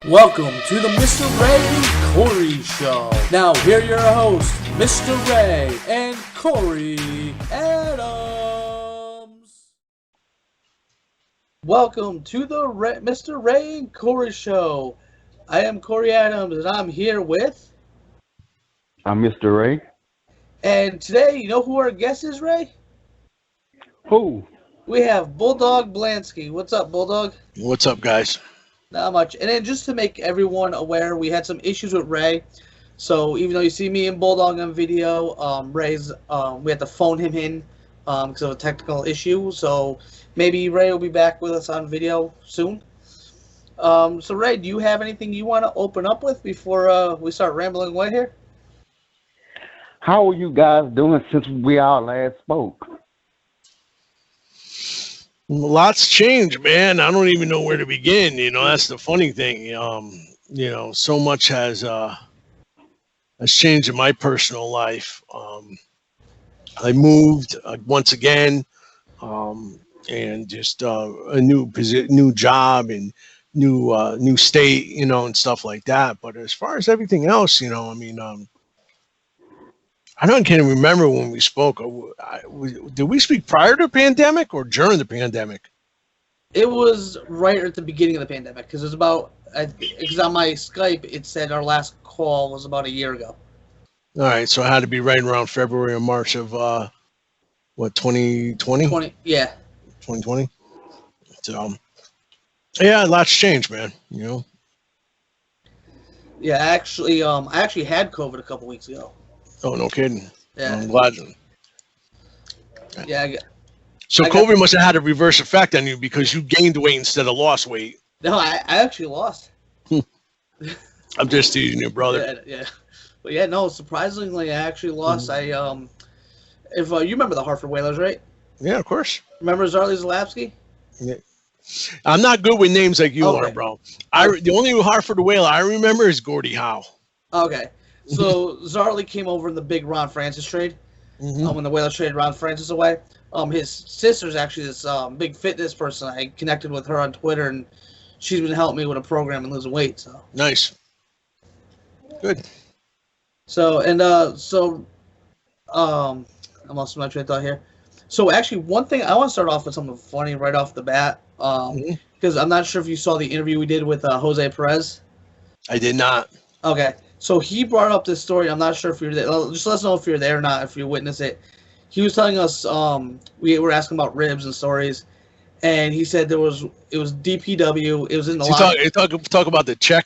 Welcome to the Mr. Ray and Cory Show. Now, here are your hosts, Mr. Ray and Cory Adams. Welcome to the Mr. Ray and Cory Show. I am Cory Adams, and I'm here with... I'm Mr. Ray. And today, you know who our guest is, Ray? Who? We have Bulldog Blanski. What's up, Bulldog? What's up, guys? Not much. And then just to make everyone aware, we had some issues with Ray. So even though you see me and Bulldog on video, Ray's we had to phone him in because of a technical issue. So maybe Ray will be back with us on video soon. So Ray, do you have anything you want to open up with before we start rambling away here? How are you guys doing since we all last spoke? Lots changed, man. I don't even know where to begin. You know, that's the funny thing. You know, so much has changed in my personal life. I moved once again, and just a new job and new state, you know, and stuff like that. But as far as everything else, you know, I mean, I can't even remember when we spoke. Did we speak prior to the pandemic or during the pandemic? It was right at the beginning of the pandemic because it was about, because on my Skype it said our last call was about a year ago. All right, so it had to be right around February or March of what, 2020? Yeah. 2020. So yeah, lots changed, man. You know. Yeah, I actually had COVID a couple weeks ago. Oh, no kidding. Yeah. I'm glad. Yeah. So COVID must have had a reverse effect on you because you gained weight instead of lost weight. No, I actually lost. I'm just teasing you, brother. Yeah. But yeah, no, surprisingly, I actually lost. Mm-hmm. If you remember the Hartford Whalers, right? Yeah, of course. Remember Zarley Zalapski? Yeah. I'm not good with names like you are, bro. The only Hartford Whaler I remember is Gordie Howe. Okay. So Zarley came over in the big Ron Francis trade. Mm-hmm. When the Whalers traded Ron Francis away. His sister's actually this big fitness person. I connected with her on Twitter, and she's been helping me with a program and losing weight. So nice. Good. So I lost my train of thought here. So actually, one thing I want to start off with something funny right off the bat, because I'm not sure if you saw the interview we did with Jose Perez. I did not. Okay. So he brought up this story. I'm not sure if you're there. Just let us know if you're there or not, if you witness it. He was telling us, we were asking about ribs and stories, and he said it was DPW. It was in the talk about the check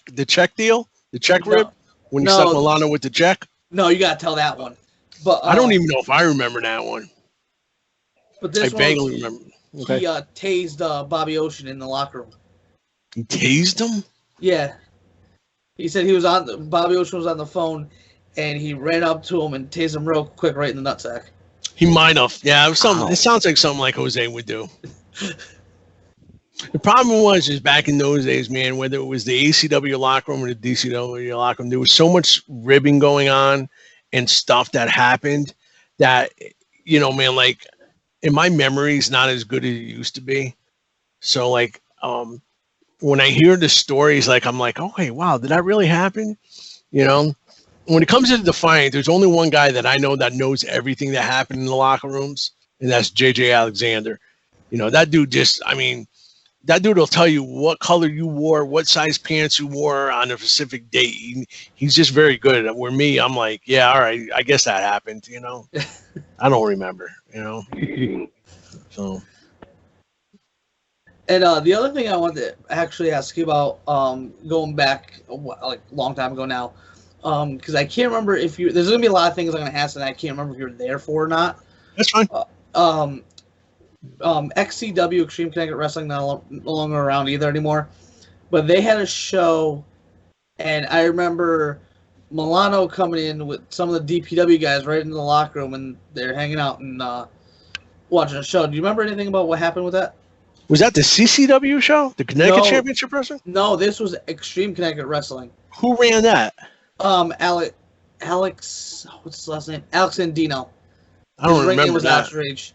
deal, the check rib when you stuck Milano with the check. No, you gotta tell that one. But I don't even know if I remember that one. But this I vaguely remember. Okay. He tased Bobby Ocean in the locker room. He tased him? Yeah. He said Bobby Ocean was on the phone, and he ran up to him and tased him real quick right in the nutsack. He might have. Yeah, it sounds like something like Jose would do. The problem was back in those days, man, whether it was the ACW locker room or the DCW locker room, there was so much ribbing going on and stuff that happened that, you know, man, like, in my memory, it's not as good as it used to be. So, like, when I hear the stories, like, I'm like, okay, wow, did that really happen? You know, when it comes to the Defiant, there's only one guy that I know that knows everything that happened in the locker rooms, and that's JJ Alexander. You know, that dude that dude will tell you what color you wore, what size pants you wore on a specific date. He's just very good at it. Where me, I'm like, yeah, all right, I guess that happened, you know. I don't remember, you know. So. And the other thing I wanted to actually ask you about, going back like a long time ago now, because I can't remember if you. There's gonna be a lot of things I'm gonna ask, and I can't remember if you're there for or not. That's fine. XCW, Extreme Connected Wrestling, no longer around either anymore, but they had a show, and I remember Milano coming in with some of the DPW guys right into the locker room, and they're hanging out and watching a show. Do you remember anything about what happened with that? Was that the CCW show? The Connecticut Championship Wrestling? No, this was Extreme Connected Wrestling. Who ran that? Alex, what's his last name? Alex Andino. I don't remember that. Outrage.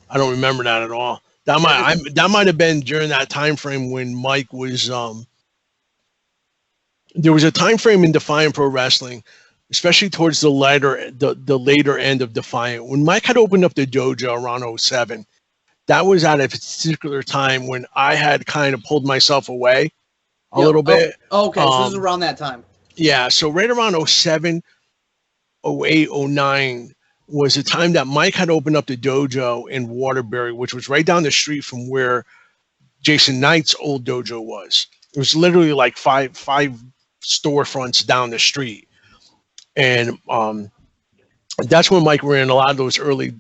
I don't remember that at all. That might have been during that time frame when Mike was there was a time frame in Defiant Pro Wrestling, especially towards the later end of Defiant, when Mike had opened up the dojo around '07. That was at a particular time when I had kind of pulled myself away a little bit. Okay, so this is around that time. Yeah, so right around '07, '08, '09 was the time that Mike had opened up the dojo in Waterbury, which was right down the street from where Jason Knight's old dojo was. It was literally like five storefronts down the street. And that's when Mike ran a lot of those early,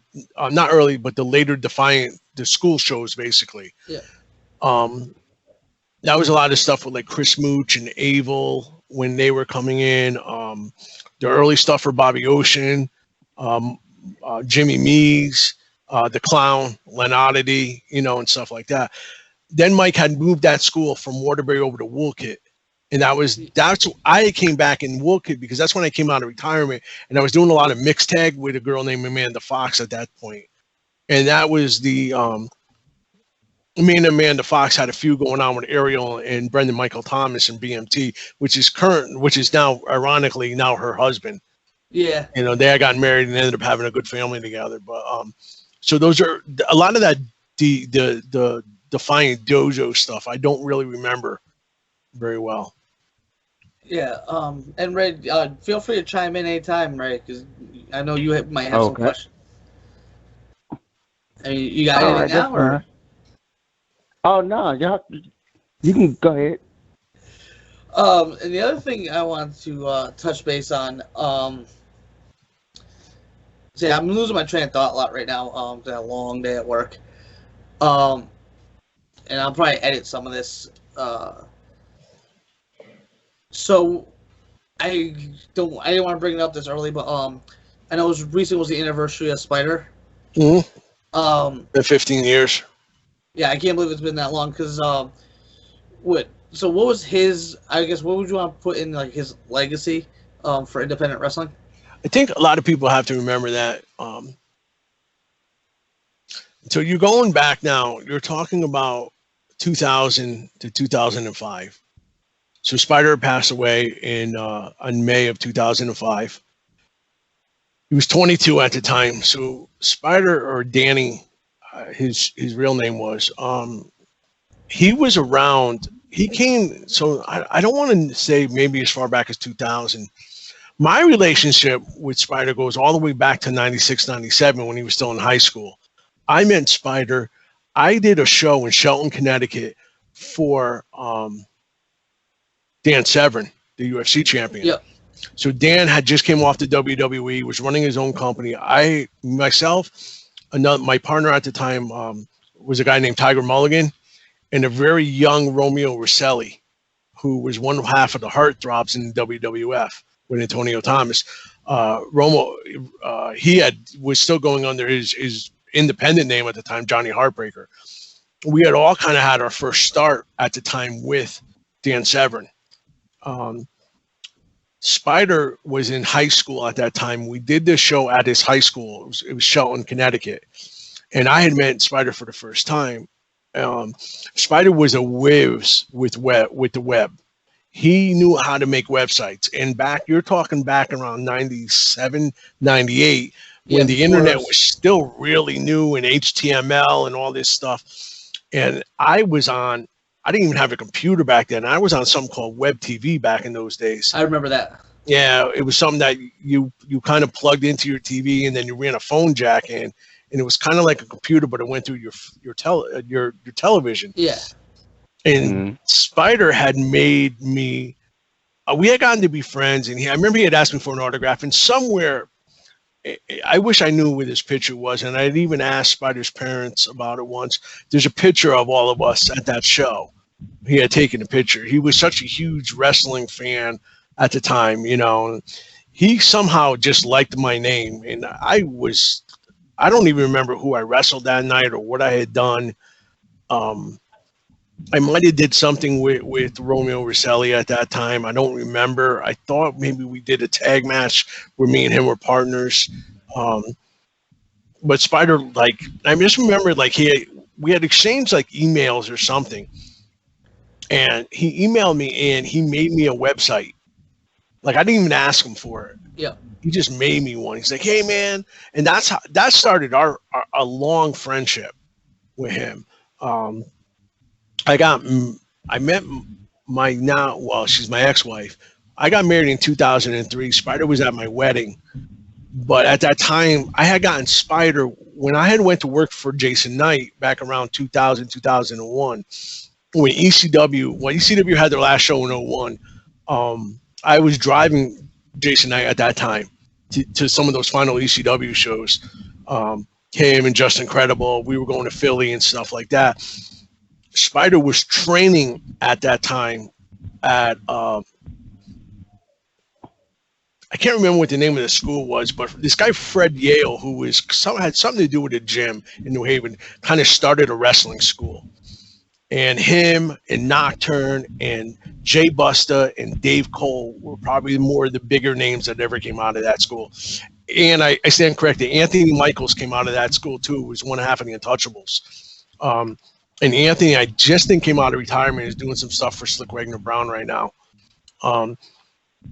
not early, but the later Defiant, the school shows, basically. Yeah. That was a lot of stuff with like Chris Mooch and Abel when they were coming in. The early stuff for Bobby Ocean, Jimmy Mees, the Clown, Len Oddity, and stuff like that. Then Mike had moved that school from Waterbury over to Woolkit. And that's I came back in Woolkit because that's when I came out of retirement, and I was doing a lot of mixed tag with a girl named Amanda Fox at that point. And that was me and Amanda Fox had a feud going on with Ariel and Brendan Michael Thomas and BMT, which is now ironically now her husband. Yeah. They had gotten married and ended up having a good family together. But so those are a lot of that the Defiant dojo stuff I don't really remember very well. Yeah, and Ray, feel free to chime in anytime, Ray, because I know you might have some questions. I mean, you got anything now, or? Oh no, you can go ahead. And the other thing I wanted to touch base on, see, I'm losing my train of thought a lot right now. It's a long day at work, and I'll probably edit some of this. So I didn't want to bring it up this early, but I know recently was the anniversary of Spider. Mm-hmm. Been 15 years. Yeah, I can't believe it's been that long. Because what was his? I guess what would you want to put in like his legacy for independent wrestling? I think a lot of people have to remember that. So you're going back now. You're talking about 2000 to 2005. So Spider passed away in May of 2005. He was 22 at the time. So Spider, or Danny, his real name was, he was around. He came. So I don't want to say maybe as far back as 2000. My relationship with Spider goes all the way back to 96, 97 when he was still in high school. I met Spider. I did a show in Shelton, Connecticut for Dan Severn, the UFC champion. Yep. So Dan had just came off the WWE, was running his own company. My partner at the time was a guy named Tiger Mulligan, and a very young Romeo Rosselli, who was one half of the Heartthrobs in the WWF with Antonio Thomas. Romo, was still going under his independent name at the time, Johnny Heartbreaker. We had all kind of had our first start at the time with Dan Severn. Spider was in high school at that time. We did this show at his high school. It was Shelton, Connecticut. And I had met Spider for the first time. Spider was a whiz with the web. He knew how to make websites. And you're talking back around 97, 98, when the internet was still really new and HTML and all this stuff. And I didn't even have a computer back then. I was on something called Web TV back in those days. I remember that. Yeah, it was something that you kind of plugged into your TV and then you ran a phone jack in, and it was kind of like a computer, but it went through your television. Yeah. And Spider had made me. We had gotten to be friends, and I remember he had asked me for an autograph, and somewhere. I wish I knew where this picture was, and I'd even asked Spider's parents about it once. There's a picture of all of us at that show. He had taken a picture. He was such a huge wrestling fan at the time, He somehow just liked my name, and I don't even remember who I wrestled that night or what I had done. I might have did something with Romeo Rosselli at that time. I don't remember. I thought maybe we did a tag match where me and him were partners. But Spider, I just remember we had exchanged emails or something. and he emailed me and he made me a website. Like I didn't even ask him for it. Yeah. He just made me one. He's like, "Hey man," and that's how that started our a long friendship with him. I met my now, well, she's my ex-wife. I got married in 2003. Spider was at my wedding, but at that time, I had gotten Spider when I had went to work for Jason Knight back around 2000, 2001. When ECW had their last show in 01. I was driving Jason Knight at that time to some of those final ECW shows. Him and Just Incredible. We were going to Philly and stuff like that. Spider was training at that time at I can't remember what the name of the school was, but this guy Fred Yale, who had something to do with a gym in New Haven, kind of started a wrestling school. And him and Nocturne and Jay Busta and Dave Cole were probably more of the bigger names that ever came out of that school. And I stand corrected. Anthony Michaels came out of that school too. He was one half of the Untouchables. And Anthony, I just think came out of retirement, is doing some stuff for Slick Wagner Brown right now.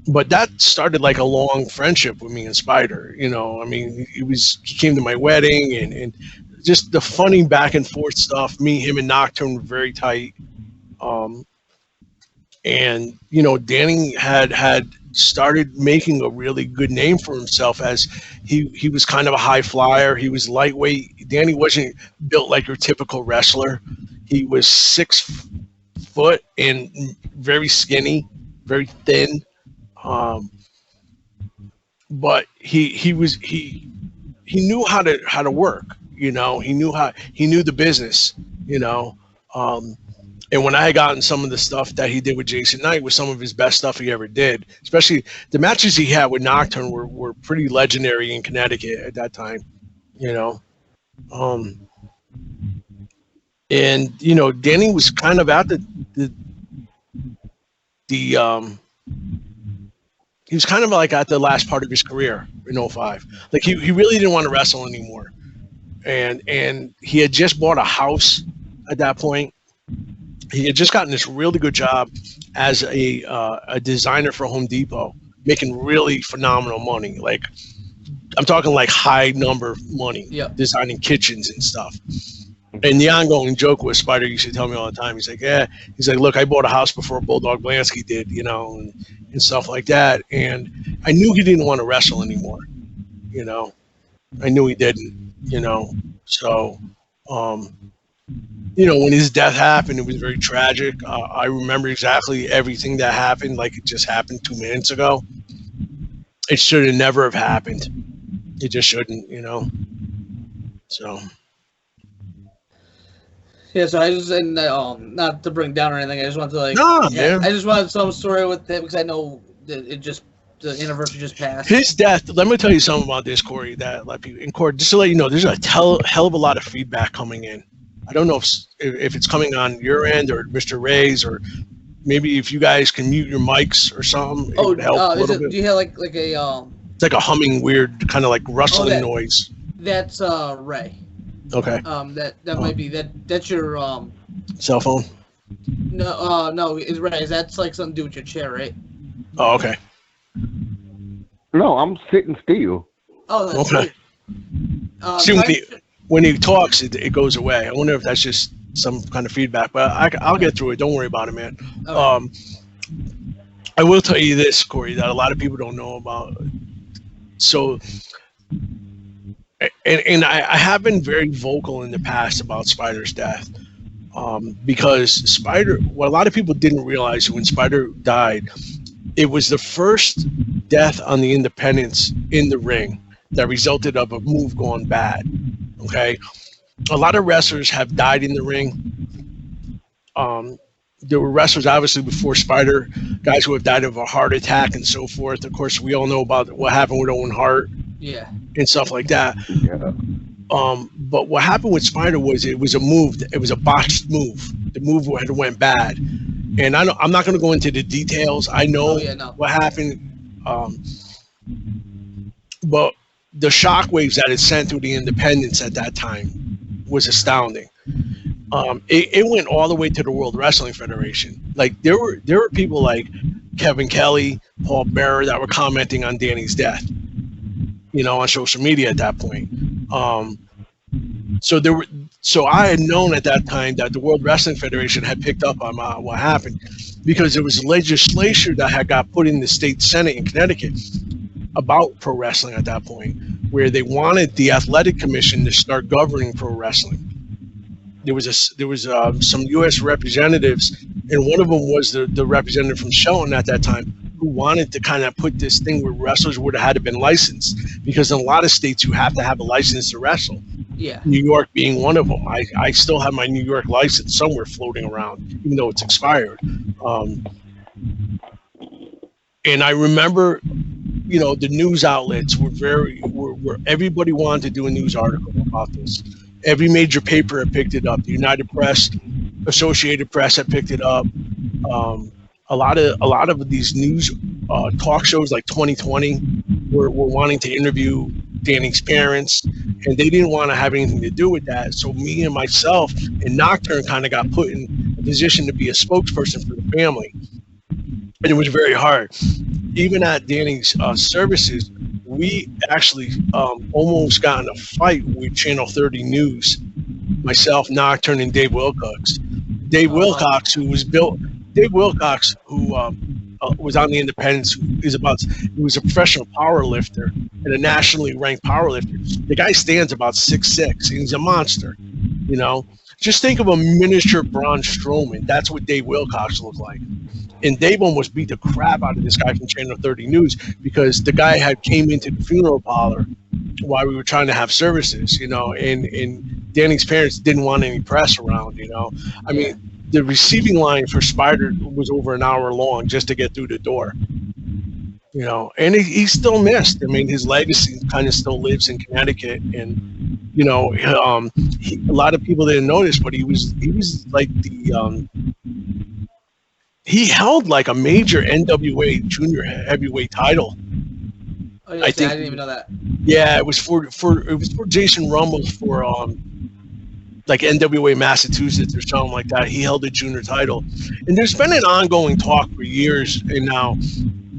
But that started like a long friendship with me and Spider. You know, I mean, he came to my wedding and just the funny back and forth stuff. Me, him, and Nocturne were very tight. And you know, Danny had started making a really good name for himself as he was kind of a high flyer. He was lightweight. Danny wasn't built like your typical wrestler. He was 6 foot and very skinny, very thin. But he knew how to work. You know, he knew the business. You know. And when I had gotten some of the stuff that he did with Jason Knight was some of his best stuff he ever did, especially the matches he had with Nocturne were pretty legendary in Connecticut at that time, you know. And, you know, Danny was kind of at he was kind of like at the last part of his career in 05. Like he really didn't want to wrestle anymore. And he had just bought a house at that point. He had just gotten this really good job as a designer for Home Depot, making really phenomenal money. Like I'm talking like high number money, designing kitchens and stuff. And the ongoing joke was Spider used to tell me all the time. He's like, look, I bought a house before Bulldog Blanski did, you know, and stuff like that. And I knew he didn't want to wrestle anymore, you know. I knew he didn't, you know. So, you know, when his death happened, it was very tragic. I remember exactly everything that happened, like it just happened 2 minutes ago. It should have never have happened. It just shouldn't, you know. So. Yeah, so I just, and not to bring down or anything, I just wanted to I just wanted some story with it because I know that the anniversary just passed. His death, let me tell you something about this, Cory, that a lot of people, and Cory, just to let you know, there's a hell of a lot of feedback coming in. I don't know if it's coming on your end or Mr. Ray's, or maybe if you guys can mute your mics or something. It would help a little bit. Do you have like a It's like a humming, weird kind of like rustling noise. That's Ray. Okay. That might be that's your cell phone. No, it's Ray. That's like something to do with your chair, right? Oh, okay. No, I'm sitting still. Oh, that's okay. See, when he talks, it goes away. I wonder if that's just some kind of feedback, but I'll get through it. Don't worry about it, man. Okay. I will tell you this, Cory, that a lot of people don't know about. So, and I have been very vocal in the past about Spider's death, because Spider, what a lot of people didn't realize when Spider died, it was the first death on the independents in the ring that resulted of a move going bad. Okay, a lot of wrestlers have died in the ring. There were wrestlers obviously before Spider, guys who have died of a heart attack and so forth. Of course, we all know about what happened with Owen Hart, and stuff like that. Yeah. But what happened with Spider was it was a move. It was a botched move. The move had went bad, and I'm not going to go into the details. I know what happened, but the shockwaves that it sent through the independents at that time was astounding. it went all the way to the World Wrestling Federation. Like there were people like Kevin Kelly, Paul Bearer that were commenting on Danny's death, on social media at that point. So I had known at that time that the World Wrestling Federation had picked up on what happened, because there was legislation that had got put in the state Senate in Connecticut about pro wrestling at that point, where they wanted the athletic commission to start governing pro wrestling. There was some U.S. representatives, and one of them was the representative from Shelton at that time, who wanted to kind of put this thing where wrestlers would have had to been licensed, because in a lot of states you have to have a license to wrestle. Yeah. New York being one of them. I still have my New York license somewhere floating around, even though it's expired. And I remember, the news outlets were everybody wanted to do a news article about this. Every major paper had picked it up. The United Press, Associated Press had picked it up. A lot of these news talk shows like 2020 were wanting to interview Danny's parents, and they didn't want to have anything to do with that. So me and myself and Nocturne kind of got put in a position to be a spokesperson for the family, and it was very hard. Even at Danny's services, we actually almost got in a fight with Channel 30 News, myself, Nocturne, and Dave Wilcox. Dave Wilcox, who was on the Independents, he was a professional power lifter and a nationally ranked power lifter. The guy stands about 6'6", and he's a monster. Just think of a miniature Braun Strowman. That's what Dave Wilcox looked like. And Dave almost beat the crap out of this guy from Channel 30 News, because the guy had came into the funeral parlor while we were trying to have services, and Danny's parents didn't want any press around, I mean, the receiving line for Spider was over an hour long just to get through the door, and he's still missed. I mean, his legacy kind of still lives in Connecticut, and a lot of people didn't notice, but he was like he held like a major NWA junior heavyweight title. Oh, yes, I didn't even know that. Yeah, it was for Jason Rumble for like NWA Massachusetts or something like that. He held a junior title, and there's been an ongoing talk for years and now.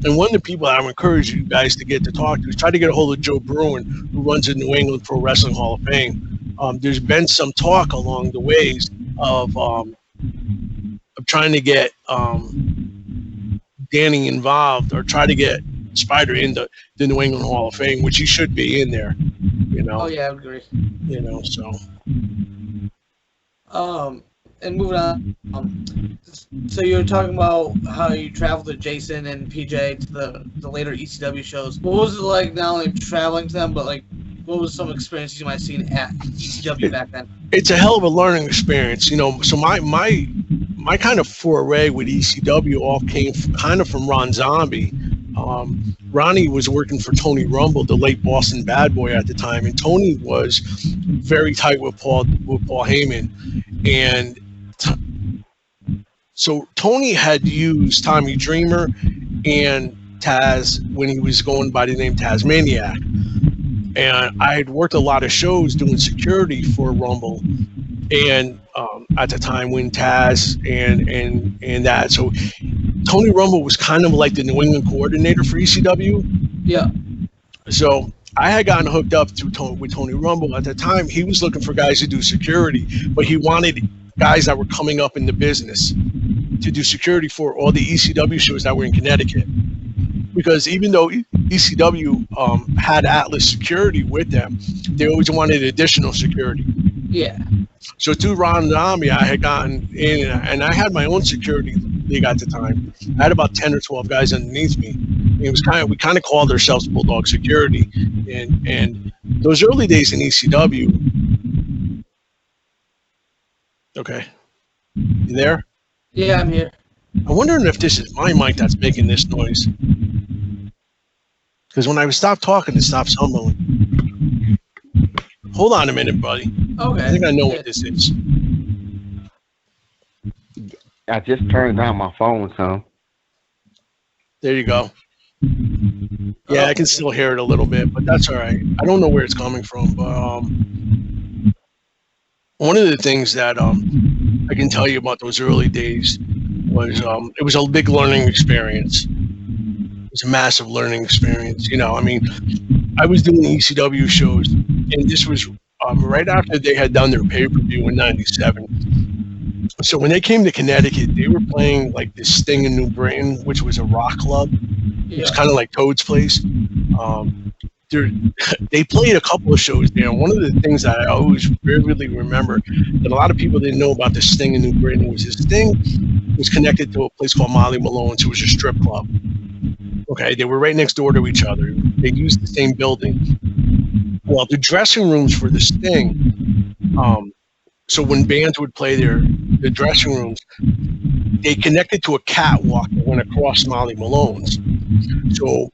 And one of the people I would encourage you guys to get to talk to is try to get a hold of Joe Bruin, who runs the New England Pro Wrestling Hall of Fame. There's been some talk along the ways of trying to get Danny involved, or try to get Spider into the New England Hall of Fame, which he should be in there. Oh yeah, I would agree. So. And moving on. So you were talking about how you traveled with Jason and PJ to the later ECW shows. What was it like not only traveling to them, but like what was some experiences you might have seen at ECW back then? It's a hell of a learning experience, So my kind of foray with ECW all came from Ron Zombie. Ronnie was working for Tony Rumble, the late Boston Bad Boy at the time, and Tony was very tight with Paul Heyman, and so Tony had used Tommy Dreamer and Taz when he was going by the name Tazmaniac. And I had worked a lot of shows doing security for Rumble, and at the time when Taz and that, so Tony Rumble was kind of like the New England coordinator for ECW. Yeah. So I had gotten hooked up with Tony Rumble. At the time, he was looking for guys to do security, but he wanted guys that were coming up in the business to do security for all the ECW shows that were in Connecticut. Because even though ECW had Atlas security with them, they always wanted additional security. Yeah. So through Ron Zombie, I had gotten in, and I had my own security league at the time. I had about 10 or 12 guys underneath me. It was we kind of called ourselves Bulldog Security. And those early days in ECW. Okay. You there? Yeah, I'm here. I'm wondering if this is my mic that's making this noise. Because when I stop talking, it stops humming. Hold on a minute, buddy. Okay. I think I know what this is. I just turned down my phone, so. There you go. Yeah, I can still hear it a little bit, but that's all right. I don't know where it's coming from, but one of the things that I can tell you about those early days was it was a big learning experience. It was a massive learning experience. I mean, I was doing ECW shows, and this was right after they had done their pay-per-view in '97. So when they came to Connecticut, they were playing like this Sting in New Britain, which was a rock club. It was kind of like Toad's Place. They played a couple of shows there. And one of the things that I always vividly remember that a lot of people didn't know about the Sting in New Britain was this Sting was connected to a place called Molly Malone's. It was a strip club. Okay, they were right next door to each other. They used the same building. Well, the dressing rooms for the Sting, so when bands would play there, the dressing rooms, they connected to a catwalk that went across Molly Malone's. So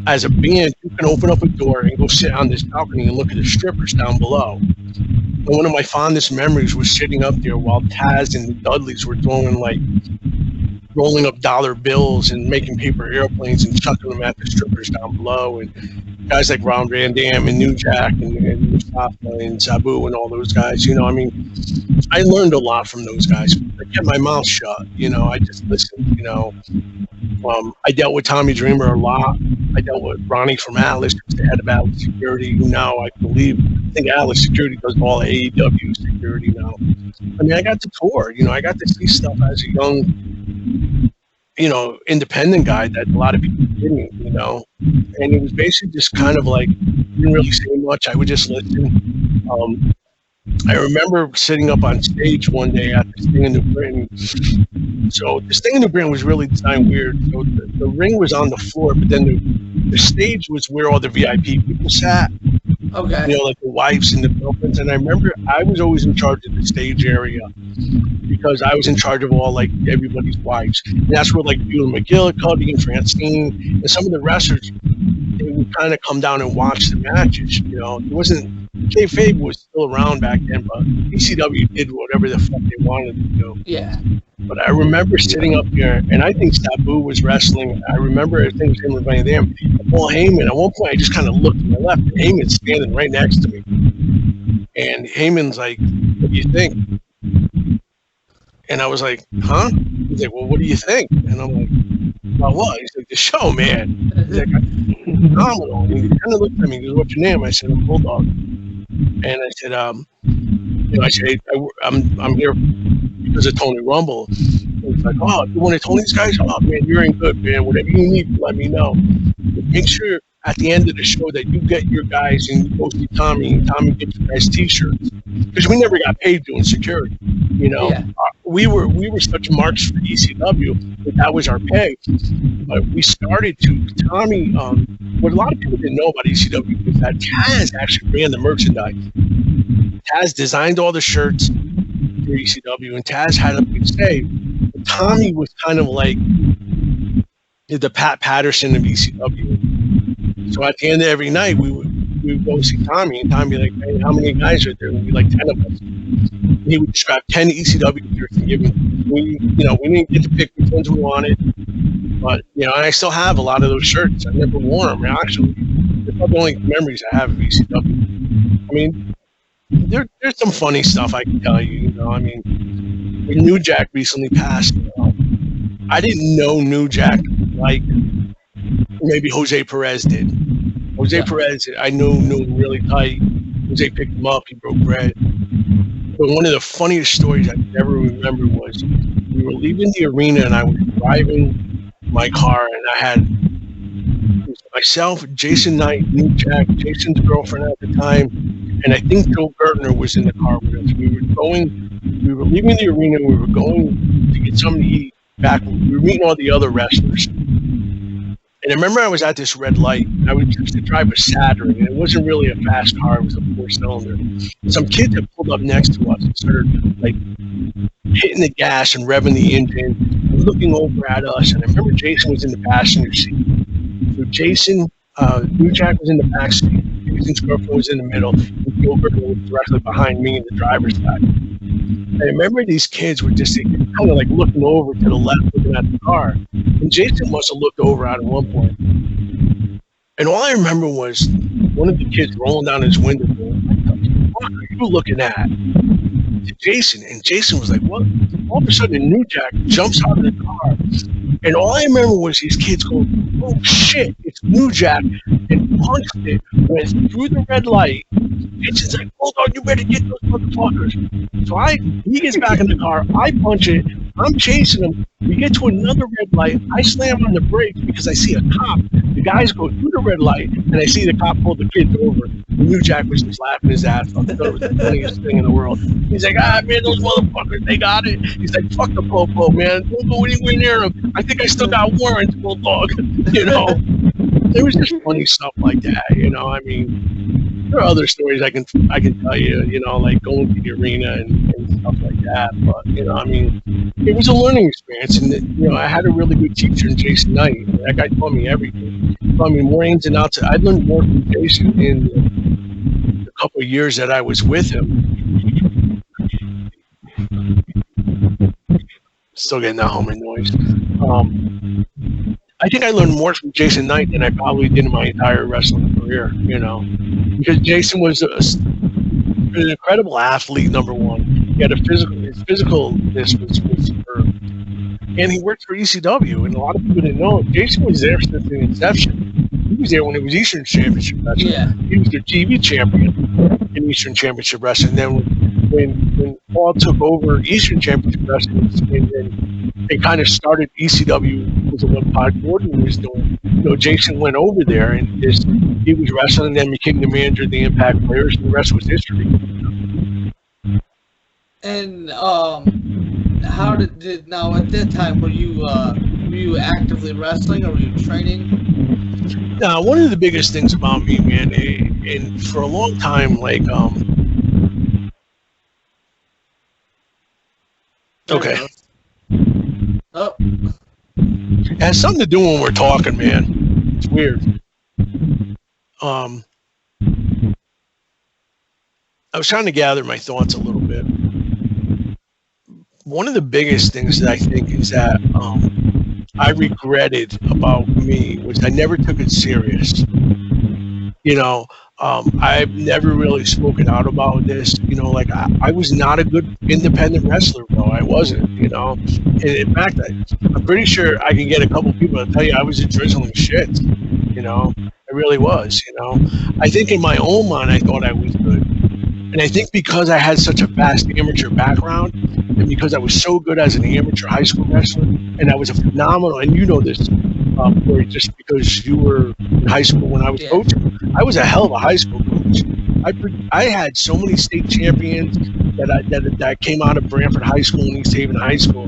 as a band, you can open up a door and go sit on this balcony and look at the strippers down below. And one of my fondest memories was sitting up there while Taz and the Dudleys were rolling up dollar bills and making paper airplanes and chucking them at the strippers down below. And guys like Ron Van Dam and New Jack and Mustafa and Sabu and all those guys, I mean, I learned a lot from those guys. I kept my mouth shut, I just listened, I dealt with Tommy Dreamer a lot. I dealt with Ronnie from Atlas, who's the head of Atlas Security, who now I think Atlas Security does all AEW security now. I mean, I got to tour, I got to see stuff as a young, independent guy that a lot of people didn't, and it was basically just kind of like, didn't really say much. I would just listen. I remember sitting up on stage one day at this Thing in New Britain. So this Thing in New Britain was really designed weird. So the ring was on the floor, but then the stage was where all the VIP people sat. Okay. Like the wives and the girlfriends. And I remember I was always in charge of the stage area because I was in charge of all like everybody's wives. And that's where like Ewan McGill, Cuddy, and Francine, and some of the wrestlers, they would kind of come down and watch the matches. It wasn't. Kayfabe was still around back then, but ECW did whatever the fuck they wanted to do. Yeah. But I remember sitting up here, and I think Sabu was wrestling. I remember, I think it was him and Van Dam. Paul Heyman, at one point, I just kind of looked to my left, and Heyman's standing right next to me. And Heyman's like, "What do you think?" And I was like, "Huh?" He's like, "Well, what do you think?" And I'm like, "About what?" He's like, "The show, man." He's like, "Phenomenal." And he kind of looked at me. He goes, "What's your name?" I said, "I'm Bulldog." And I said, I'm here because of Tony Rumble. And he's like, "Oh, you're one of Tony's guys? Oh, man, you're in good, man. Whatever you need, let me know. Make sure at the end of the show that you get your guys and you go see Tommy, and Tommy gets you guys T-shirts." Because we never got paid doing security. Yeah. We were such marks for ECW, but that was our pay. But we started to Tommy. What a lot of people didn't know about ECW was that Taz actually ran the merchandise. Taz designed all the shirts for ECW, and Taz had a big say. But Tommy was kind of like the Pat Patterson of ECW. So at the end of every night, we would go see Tommy, and Tommy would be like, "Hey, how many guys are there?" We'd be like 10 of us. And he would describe 10 ECW shirts and give them. We didn't get to pick which ones we wanted, but and I still have a lot of those shirts. I never wore them. Actually, they're probably the only memories I have of ECW. I mean, there's some funny stuff I can tell you. I mean, when New Jack recently passed, I didn't know New Jack like maybe Jose Perez did. Jose Perez, I knew him really tight. Jose picked him up. He broke bread. But one of the funniest stories I can ever remember was we were leaving the arena, and I was driving my car, and I had myself, Jason Knight, New Jack, Jason's girlfriend at the time, and I think Joe Gertner was in the car with us. We were leaving the arena. We were going to get something to eat back. We were meeting all the other wrestlers. And I remember I was at this red light. I used to drive a Saturn, and it wasn't really a fast car. It was a 4-cylinder. Some kids had pulled up next to us and started like hitting the gas and revving the engine and looking over at us. And I remember Jason was in the passenger seat. So Jason, New Jack was in the back seat. Jason's girlfriend was in the middle. And Gilbert was directly behind me in the driver's side. I remember these kids were just kind of like looking over to the left, looking at the car. And Jason must have looked over at one point. And all I remember was one of the kids rolling down his window going, "What the fuck are you looking at?" to Jason, and Jason was like, "What?" All of a sudden, New Jack jumps out of the car, and all I remember was these kids going, "Oh shit, it's New Jack," and punched it, went through the red light. Jason's like, "Bulldog, you better get those motherfuckers." So he gets back in the car, I punch it, I'm chasing him. We get to another red light. I slam on the brakes because I see a cop. The guys go through the red light, and I see the cop pull the kids over. New Jack was just laughing his ass off. I thought it was the funniest thing in the world. He's like, man, those motherfuckers, they got it. He's like, fuck the popo, man. Don't go anywhere near them. I think I still got warrants, Bulldog. You know? There was just funny stuff like that, you know? I mean, there are other stories I can tell you, you know, like going to the arena and stuff like that. But, you know, I mean, it was a learning experience. And, you know, I had a really good teacher in Jason Knight. That guy taught me everything. Taught me more ins and outs. I learned more from Jason in the couple of years that I was with him. Still getting that homing noise. I think I learned more from Jason Knight than I probably did in my entire wrestling career, you know, because Jason was an incredible athlete, number one. He had his physicalness was superb. And he worked for ECW, and a lot of people didn't know it. Jason was there since the inception. He was there when it was Eastern Championship Wrestling. Yeah. He was their TV champion in Eastern Championship Wrestling. Then when Paul took over Eastern Championship Wrestling, and then they kind of started ECW because of what Todd Gordon was doing, you know, Jason went over there and he was wrestling, and then became the manager of the Impact Players, and the rest was history. And how did now at that time were you actively wrestling, or were you training? Now, one of the biggest things about me, man, and for a long time, like okay. Oh. It has something to do when we're talking, man. It's weird. I was trying to gather my thoughts a little bit. One of the biggest things that I think is that I regretted about me was I never took it serious. You know, I've never really spoken out about this. You know, like I was not a good independent wrestler, bro. I wasn't, you know. And in fact, I'm pretty sure I can get a couple people to tell you I was a drizzling shit. You know, I really was, you know. I think in my own mind, I thought I was good. And I think because I had such a vast amateur background, and because I was so good as an amateur high school wrestler, and I was a phenomenal, and you know this, Cory, just because you were in high school when I was coaching, I was a hell of a high school coach. I had so many state champions that came out of Brantford High School and East Haven High School.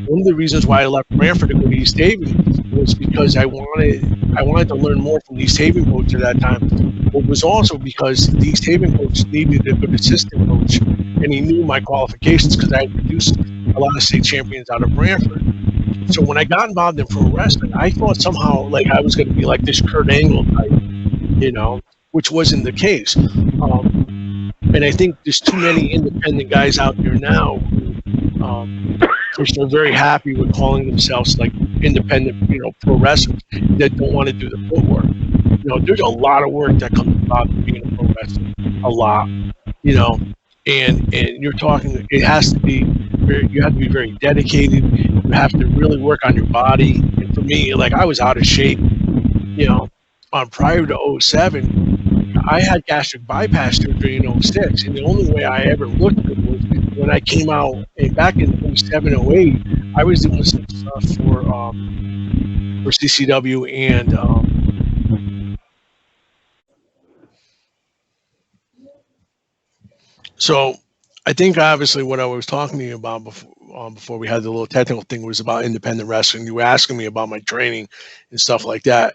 One of the reasons why I left Brantford to go to East Haven was because I wanted to learn more from the East Haven coach at that time. It was also because the East Haven coach needed a good assistant coach, and he knew my qualifications because I had produced a lot of state champions out of Brantford. So when I got involved in pro wrestling, I thought somehow like I was going to be like this Kurt Angle type, you know, which wasn't the case. And I think there's too many independent guys out there now who are very happy with calling themselves like independent, you know, pro wrestlers that don't want to do the footwork. You know, there's a lot of work that comes about being a pro wrestler, a lot, you know, and you're talking, it has to be, you have to be very dedicated. You have to really work on your body. And for me, like I was out of shape, you know, prior to 07, I had gastric bypass surgery in 06. And the only way I ever looked good was when I came out, and back in 07, 08, I was doing some stuff for CCW and so I think obviously what I was talking to you about before we had the little technical thing was about independent wrestling. You were asking me about my training and stuff like that.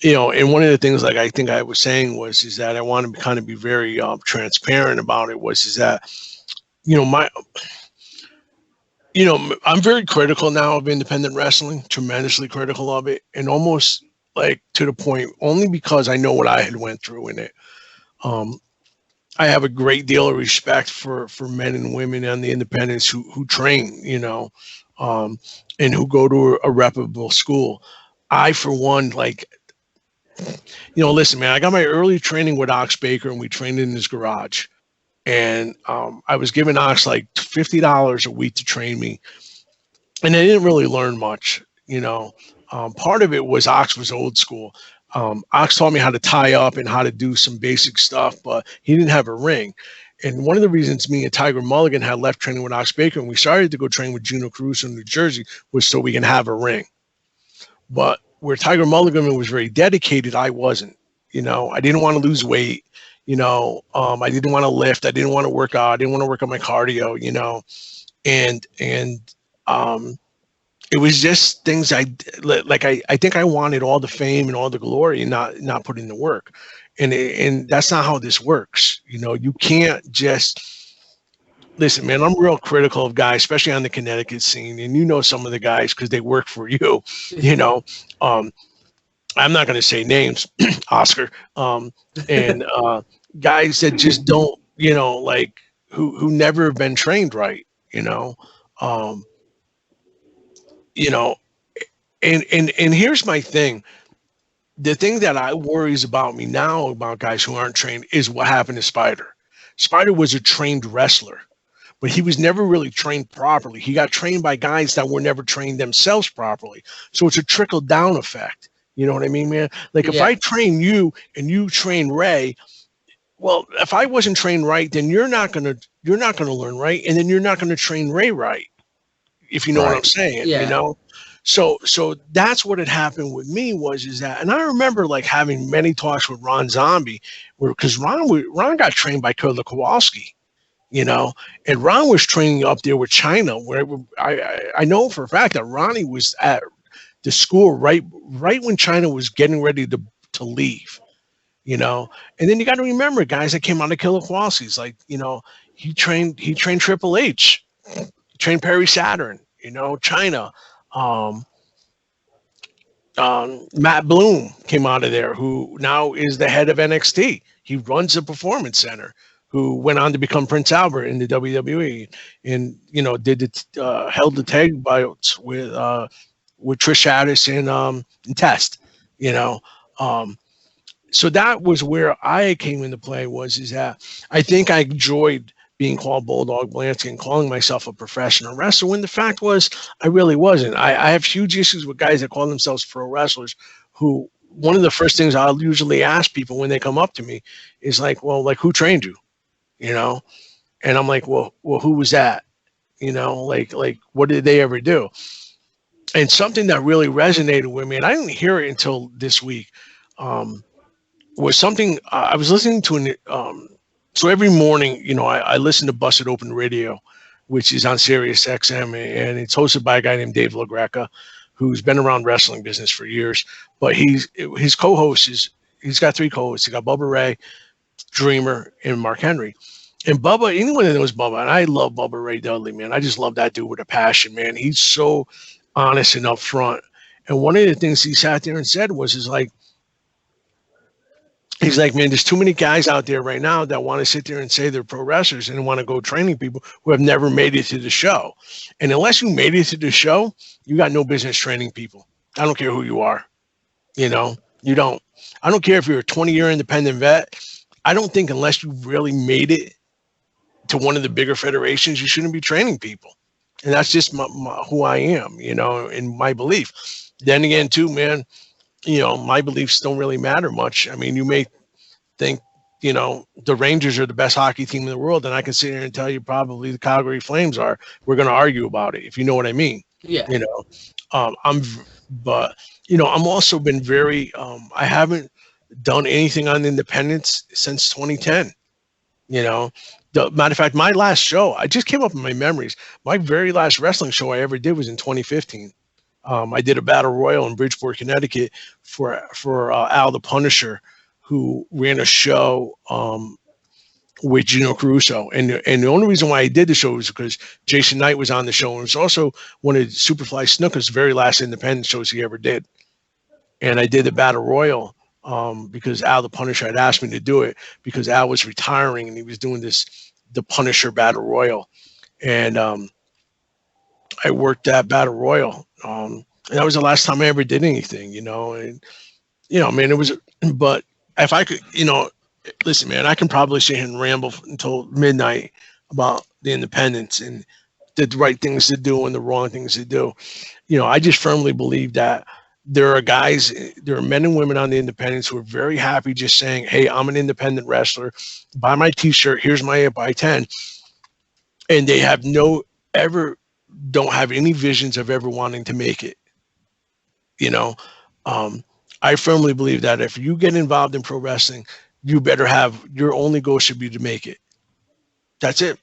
You know, and one of the things like I think I was saying is that I want to kind of be very transparent about it is that, you know, I'm very critical now of independent wrestling, tremendously critical of it, and almost like to the point only because I know what I had went through in it. I have a great deal of respect for men and women and the independents who train, you know, and who go to a reputable school. I, for one, like, you know, listen, man, I got my early training with Ox Baker, and we trained in his garage. and I was giving Ox like $50 a week to train me, and I didn't really learn much. Part of it was Ox was old school. Ox taught me how to tie up and how to do some basic stuff, but he didn't have a ring. And one of the reasons me and Tiger Mulligan had left training with Ox Baker and we started to go train with Gino Caruso in New Jersey was so we can have a ring. But where Tiger Mulligan was very dedicated, I wasn't. I didn't want to lose weight. I didn't want to lift. I didn't want to work out. I didn't want to work on my cardio. And it was just things I think I wanted all the fame and all the glory and not put in the work. And that's not how this works. You can't just listen, man. I'm real critical of guys, especially on the Connecticut scene. And some of the guys because they work for you, I'm not going to say names, Oscar, and guys that just don't, who never have been trained right, and here's my thing. The thing that worries about me now about guys who aren't trained is what happened to Spider. Spider was a trained wrestler, but he was never really trained properly. He got trained by guys that were never trained themselves properly. So it's a trickle down effect. You know what I mean, man? Like if I train you and you train Ray, well, if I wasn't trained right, then you're not gonna learn right, and then you're not gonna train Ray right. If you know what I'm saying, So that's what had happened with me is that, and I remember like having many talks with Ron Zombie, because Ron got trained by Killer Kowalski, and Ron was training up there with China, where I know for a fact that Ronnie was at the school right when China was getting ready to leave, and then you got to remember guys that came out of Killer Kowalski's, like, he trained Triple H, he trained Perry Saturn, China, Matt Bloom came out of there, who now is the head of NXT. He runs the Performance Center, who went on to become Prince Albert in the WWE, and held the tag belts with Trish Stratus and Test, so that was where I came into play. Is that I think I enjoyed being called Bulldog Blanski and calling myself a professional wrestler, when the fact was I really wasn't. I have huge issues with guys that call themselves pro wrestlers, who one of the first things I'll usually ask people when they come up to me is like, well, like, who trained you? And I'm like, well, who was that? Like what did they ever do? And something that really resonated with me, and I didn't hear it until this week, was something I was listening to. So every morning, I listen to Busted Open Radio, which is on Sirius XM, and it's hosted by a guy named Dave LaGreca, who's been around wrestling business for years. But his co-host he's got three co-hosts. He got Bubba Ray, Dreamer, and Mark Henry. And Bubba, anyone that knows Bubba, and I love Bubba Ray Dudley, man. I just love that dude with a passion, man. He's so honest and upfront. And one of the things he sat there and said he's like, man, there's too many guys out there right now that want to sit there and say they're pro wrestlers and want to go training people who have never made it to the show. And unless you made it to the show, you got no business training people. I don't care who you are. You don't. I don't care if you're a 20-year independent vet. I don't think unless you really made it to one of the bigger federations, you shouldn't be training people. And that's just who I am, in my belief. Then again, too, man, my beliefs don't really matter much. I mean, you may think, the Rangers are the best hockey team in the world, and I can sit here and tell you probably the Calgary Flames are. We're going to argue about it, if you know what I mean. Yeah. I'm also been very, I haven't done anything on independence since 2010. The matter of fact, my last show, I just came up in my memories. My very last wrestling show I ever did was in 2015. I did a battle royal in Bridgeport, Connecticut for Al the Punisher, who ran a show with Gino Caruso. And the only reason why I did the show was because Jason Knight was on the show. And it was also one of Superfly Snooker's very last independent shows he ever did. And I did the battle royal because Al the Punisher had asked me to do it because Al was retiring and he was doing the Punisher battle royal. And I worked that battle royal. And that was the last time I ever did anything, and, man, it was, but if I could, listen, man, I can probably sit here and ramble until midnight about the independents and the right things to do and the wrong things to do. I just firmly believe that there are men and women on the independents who are very happy just saying, hey, I'm an independent wrestler. Buy my t-shirt. Here's my 8x10. And they don't have any visions of ever wanting to make it. I firmly believe that if you get involved in pro wrestling, you better have, your only goal should be to make it. That's it.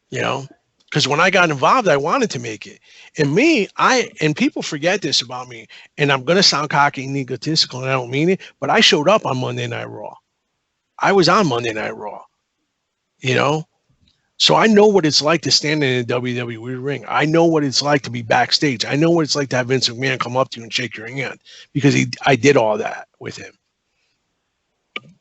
Because when I got involved, I wanted to make it. And people forget this about me, and I'm going to sound cocky and egotistical, and I don't mean it, but I showed up on Monday Night Raw. I was on Monday Night Raw, So I know what it's like to stand in a WWE ring. I know what it's like to be backstage. I know what it's like to have Vince McMahon come up to you and shake your hand, because I did all that with him.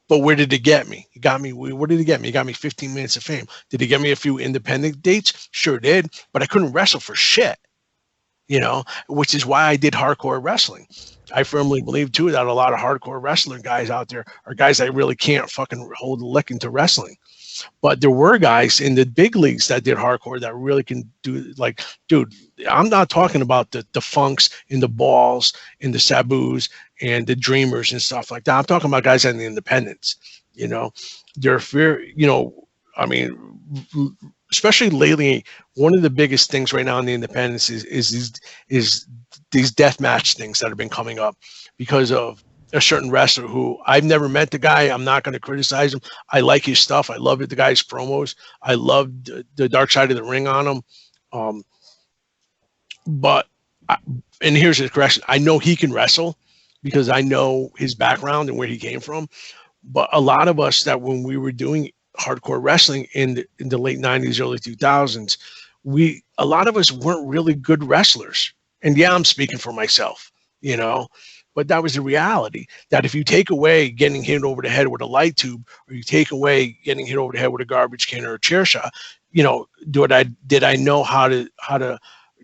But where did it get me? What did it get me? It got me 15 minutes of fame. Did it get me a few independent dates? Sure did. But I couldn't wrestle for shit, which is why I did hardcore wrestling. I firmly believe, too, that a lot of hardcore wrestler guys out there are guys that really can't fucking hold a lick into wrestling. But there were guys in the big leagues that did hardcore that really can do, like, dude, I'm not talking about the Funks and the Balls and the Sabus and the Dreamers and stuff like that. I'm talking about guys in the independents, they're very, especially lately, one of the biggest things right now in the independents is these death match things that have been coming up because of a certain wrestler who I've never met the guy. I'm not going to criticize him. I like his stuff. I love the guy's promos. I love the dark side of the ring on him. And here's the correction. I know he can wrestle because I know his background and where he came from. But a lot of us that when we were doing hardcore wrestling in the late 90s, early 2000s, a lot of us weren't really good wrestlers. And yeah, I'm speaking for myself, but that was the reality, that if you take away getting hit over the head with a light tube, or you take away getting hit over the head with a garbage can or a chair shot, did I know how to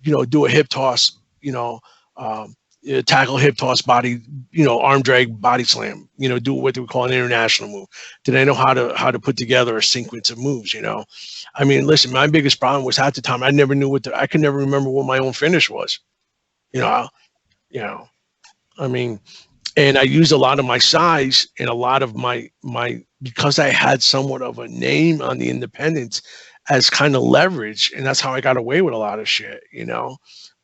do a hip toss, tackle, hip toss, body, arm drag, body slam, do what we call an international move. Did I know how to put together a sequence of moves? Listen, my biggest problem was at the time, I never knew I could never remember what my own finish was, and I used a lot of my size and a lot of my, because I had somewhat of a name on the independents as kind of leverage. And that's how I got away with a lot of shit,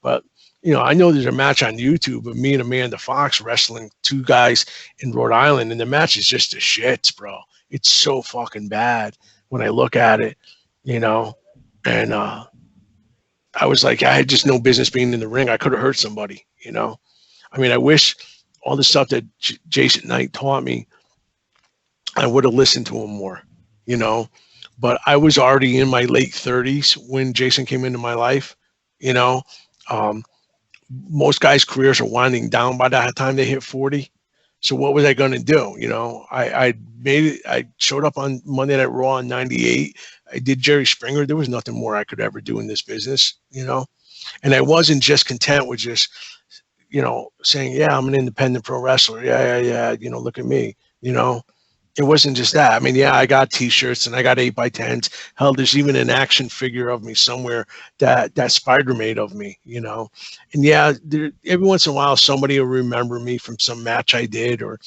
but I know there's a match on YouTube of me and Amanda Fox wrestling two guys in Rhode Island, and the match is just the shits, bro. It's so fucking bad when I look at it, and I was like, I had just no business being in the ring. I could have hurt somebody, I wish all the stuff that Jason Knight taught me, I would have listened to him more, but I was already in my late 30s when Jason came into my life, most guys' careers are winding down by that time they hit 40. So what was I going to do? I showed up on Monday Night Raw in 98. I did Jerry Springer. There was nothing more I could ever do in this business, and I wasn't just content with just, saying, yeah, I'm an independent pro wrestler. Yeah. Look at me, It wasn't just that. I got t-shirts and I got 8x10s. Hell, there's even an action figure of me somewhere that Spider made of me, And yeah, every once in a while, somebody will remember me from some match I did, or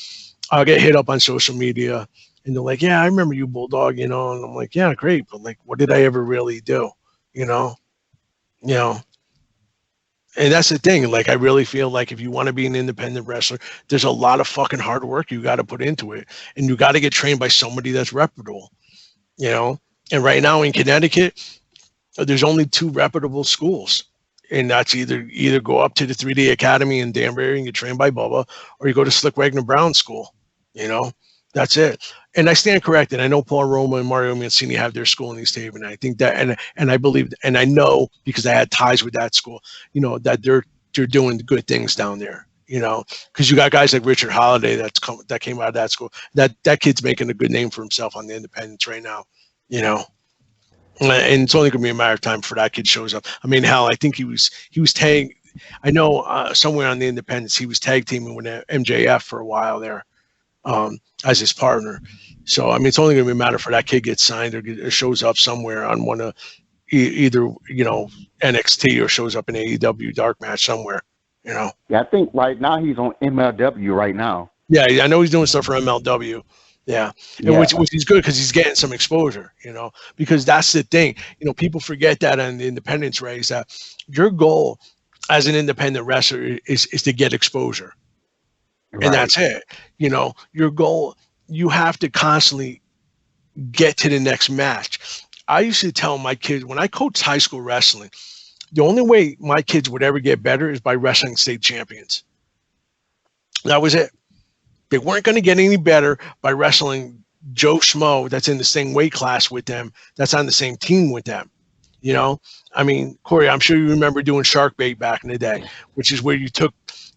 I'll get hit up on social media and they're like, yeah, I remember you, Bulldog, and I'm like, yeah, great. But like, what did I ever really do? And that's the thing. Like, I really feel like if you want to be an independent wrestler, there's a lot of fucking hard work you got to put into it. And you got to get trained by somebody that's reputable, And right now in Connecticut, there's only 2 reputable schools. And that's either go up to the 3D Academy in Danbury and get trained by Bubba, or you go to Slick Wagner Brown School, That's it. And I stand corrected. I know Paul Roma and Mario Mancini have their school in East Haven. I think that, and I believe, and I know because I had ties with that school, that they're doing good things down there, because you got guys like Richard Holiday that came out of that school. That kid's making a good name for himself on the independents right now, and it's only going to be a matter of time before that kid shows up. Hell, I think he was tag. I know somewhere on the independents he was tag teaming with MJF for a while there. as his partner. So, I mean, it's only going to be a matter for that kid gets signed or shows up somewhere on one of either, NXT or shows up in AEW dark match somewhere, Yeah, I think right now he's on MLW right now. Yeah, I know he's doing stuff for MLW. Yeah, and which is good because he's getting some exposure, because that's the thing. People forget that on the independence race, that your goal as an independent wrestler is to get exposure. Right. And that's it. Your goal, you have to constantly get to the next match. I used to tell my kids when I coached high school wrestling, the only way my kids would ever get better is by wrestling state champions. That was it. They weren't going to get any better by wrestling Joe Schmo that's in the same weight class with them, that's on the same team with them. I mean, Corey, I'm sure you remember doing shark bait back in the day, which is where you took,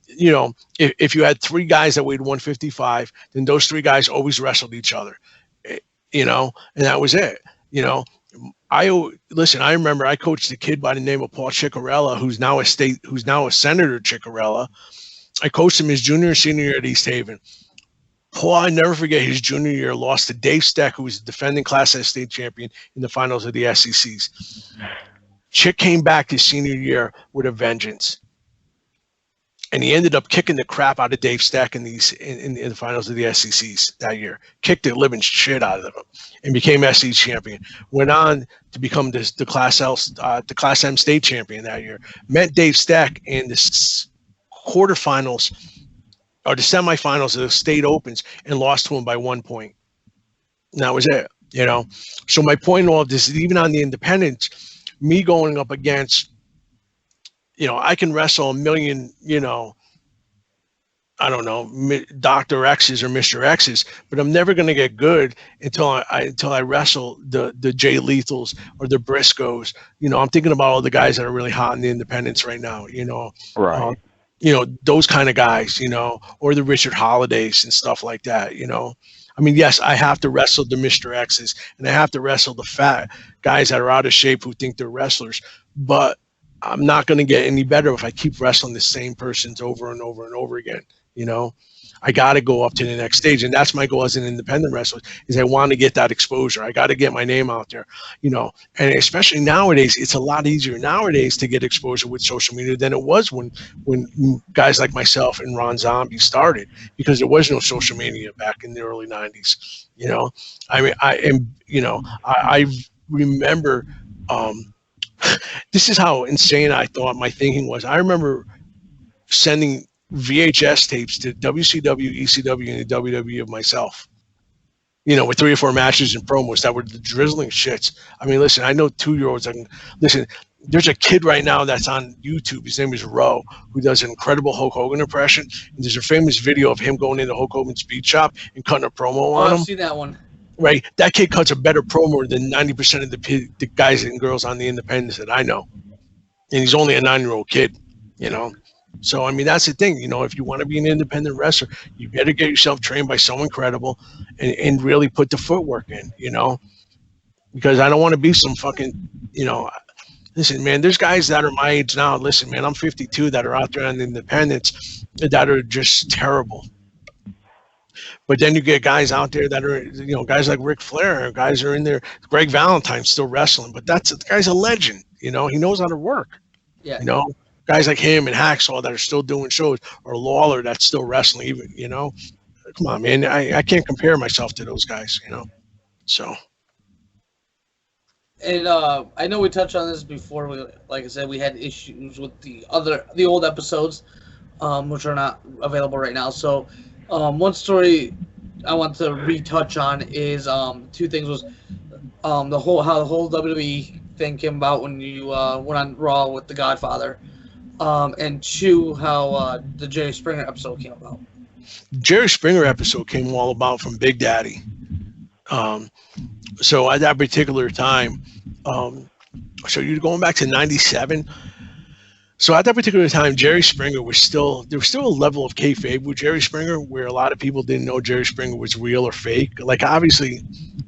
if you had 3 guys that weighed 155, then those 3 guys always wrestled each other, and that was it. I remember I coached a kid by the name of Paul Ciccarella, who's now a Senator Ciccarella. I coached him his junior and senior year at East Haven. Paul, I never forget, his junior year lost to Dave Steck, who was the defending Class S state champion in the finals of the SECs. Chick came back his senior year with a vengeance. And he ended up kicking the crap out of Dave Steck in the finals of the SECs that year. Kicked the living shit out of them and became SEC champion. Went on to become the Class M state champion that year. Met Dave Steck in the quarterfinals or the semifinals of the state opens and lost to him by 1 point. And that was it, So my point in all of this is even on the independents, me going up against, I can wrestle a million, I don't know, Dr. X's or Mr. X's, but I'm never going to get good until I wrestle the Jay Lethals or the Briscoes. I'm thinking about all the guys that are really hot in the independents right now, Right. Those kind of guys, or the Richard Holidays and stuff like that, I mean, yes, I have to wrestle the Mr. X's and I have to wrestle the fat guys that are out of shape who think they're wrestlers, but I'm not going to get any better if I keep wrestling the same persons over and over and over again. I got to go up to the next stage. And that's my goal as an independent wrestler, is I want to get that exposure. I got to get my name out there, and especially nowadays, it's a lot easier nowadays to get exposure with social media than it was when guys like myself and Ron Zombie started, because there was no social media back in the early 90s. I mean, I remember, this is how insane I thought my thinking was. I remember sending VHS tapes to WCW, ECW, and the WWE of myself, with 3 or 4 matches and promos that were the drizzling shits. I mean, listen, I know 2-year-olds. Listen, there's a kid right now that's on YouTube. His name is Ro, who does an incredible Hulk Hogan impression. And there's a famous video of him going into Hulk Hogan's beat shop and cutting a promo on him. I've seen that one. Right, that kid cuts a better promo than 90% of the guys and girls on the independents that I know, and he's only a 9-year-old kid, So I mean, that's the thing, if you want to be an independent wrestler, you better get yourself trained by someone credible and really put the footwork in, because I don't want to be some fucking, listen, man, there's guys that are my age now. Listen, man, I'm 52 that are out there on the independents that are just terrible. But then you get guys out there that are, guys like Ric Flair, guys are in there. Greg Valentine's still wrestling, but the guy's a legend. He knows how to work. Yeah. Guys like him and Hacksaw that are still doing shows, or Lawler that's still wrestling. Even come on, man. I can't compare myself to those guys. So. And I know we touched on this before. Like I said, we had issues with the old episodes, which are not available right now. So. One story I want to retouch on is 2 things was how the whole WWE thing came about when you went on Raw with the Godfather, and 2 how the Jerry Springer episode came about. Jerry Springer episode came all about from Big Daddy. So at that particular time, so you're going back to '97. So at that particular time, Jerry Springer there was still a level of kayfabe with Jerry Springer where a lot of people didn't know Jerry Springer was real or fake. Like, obviously,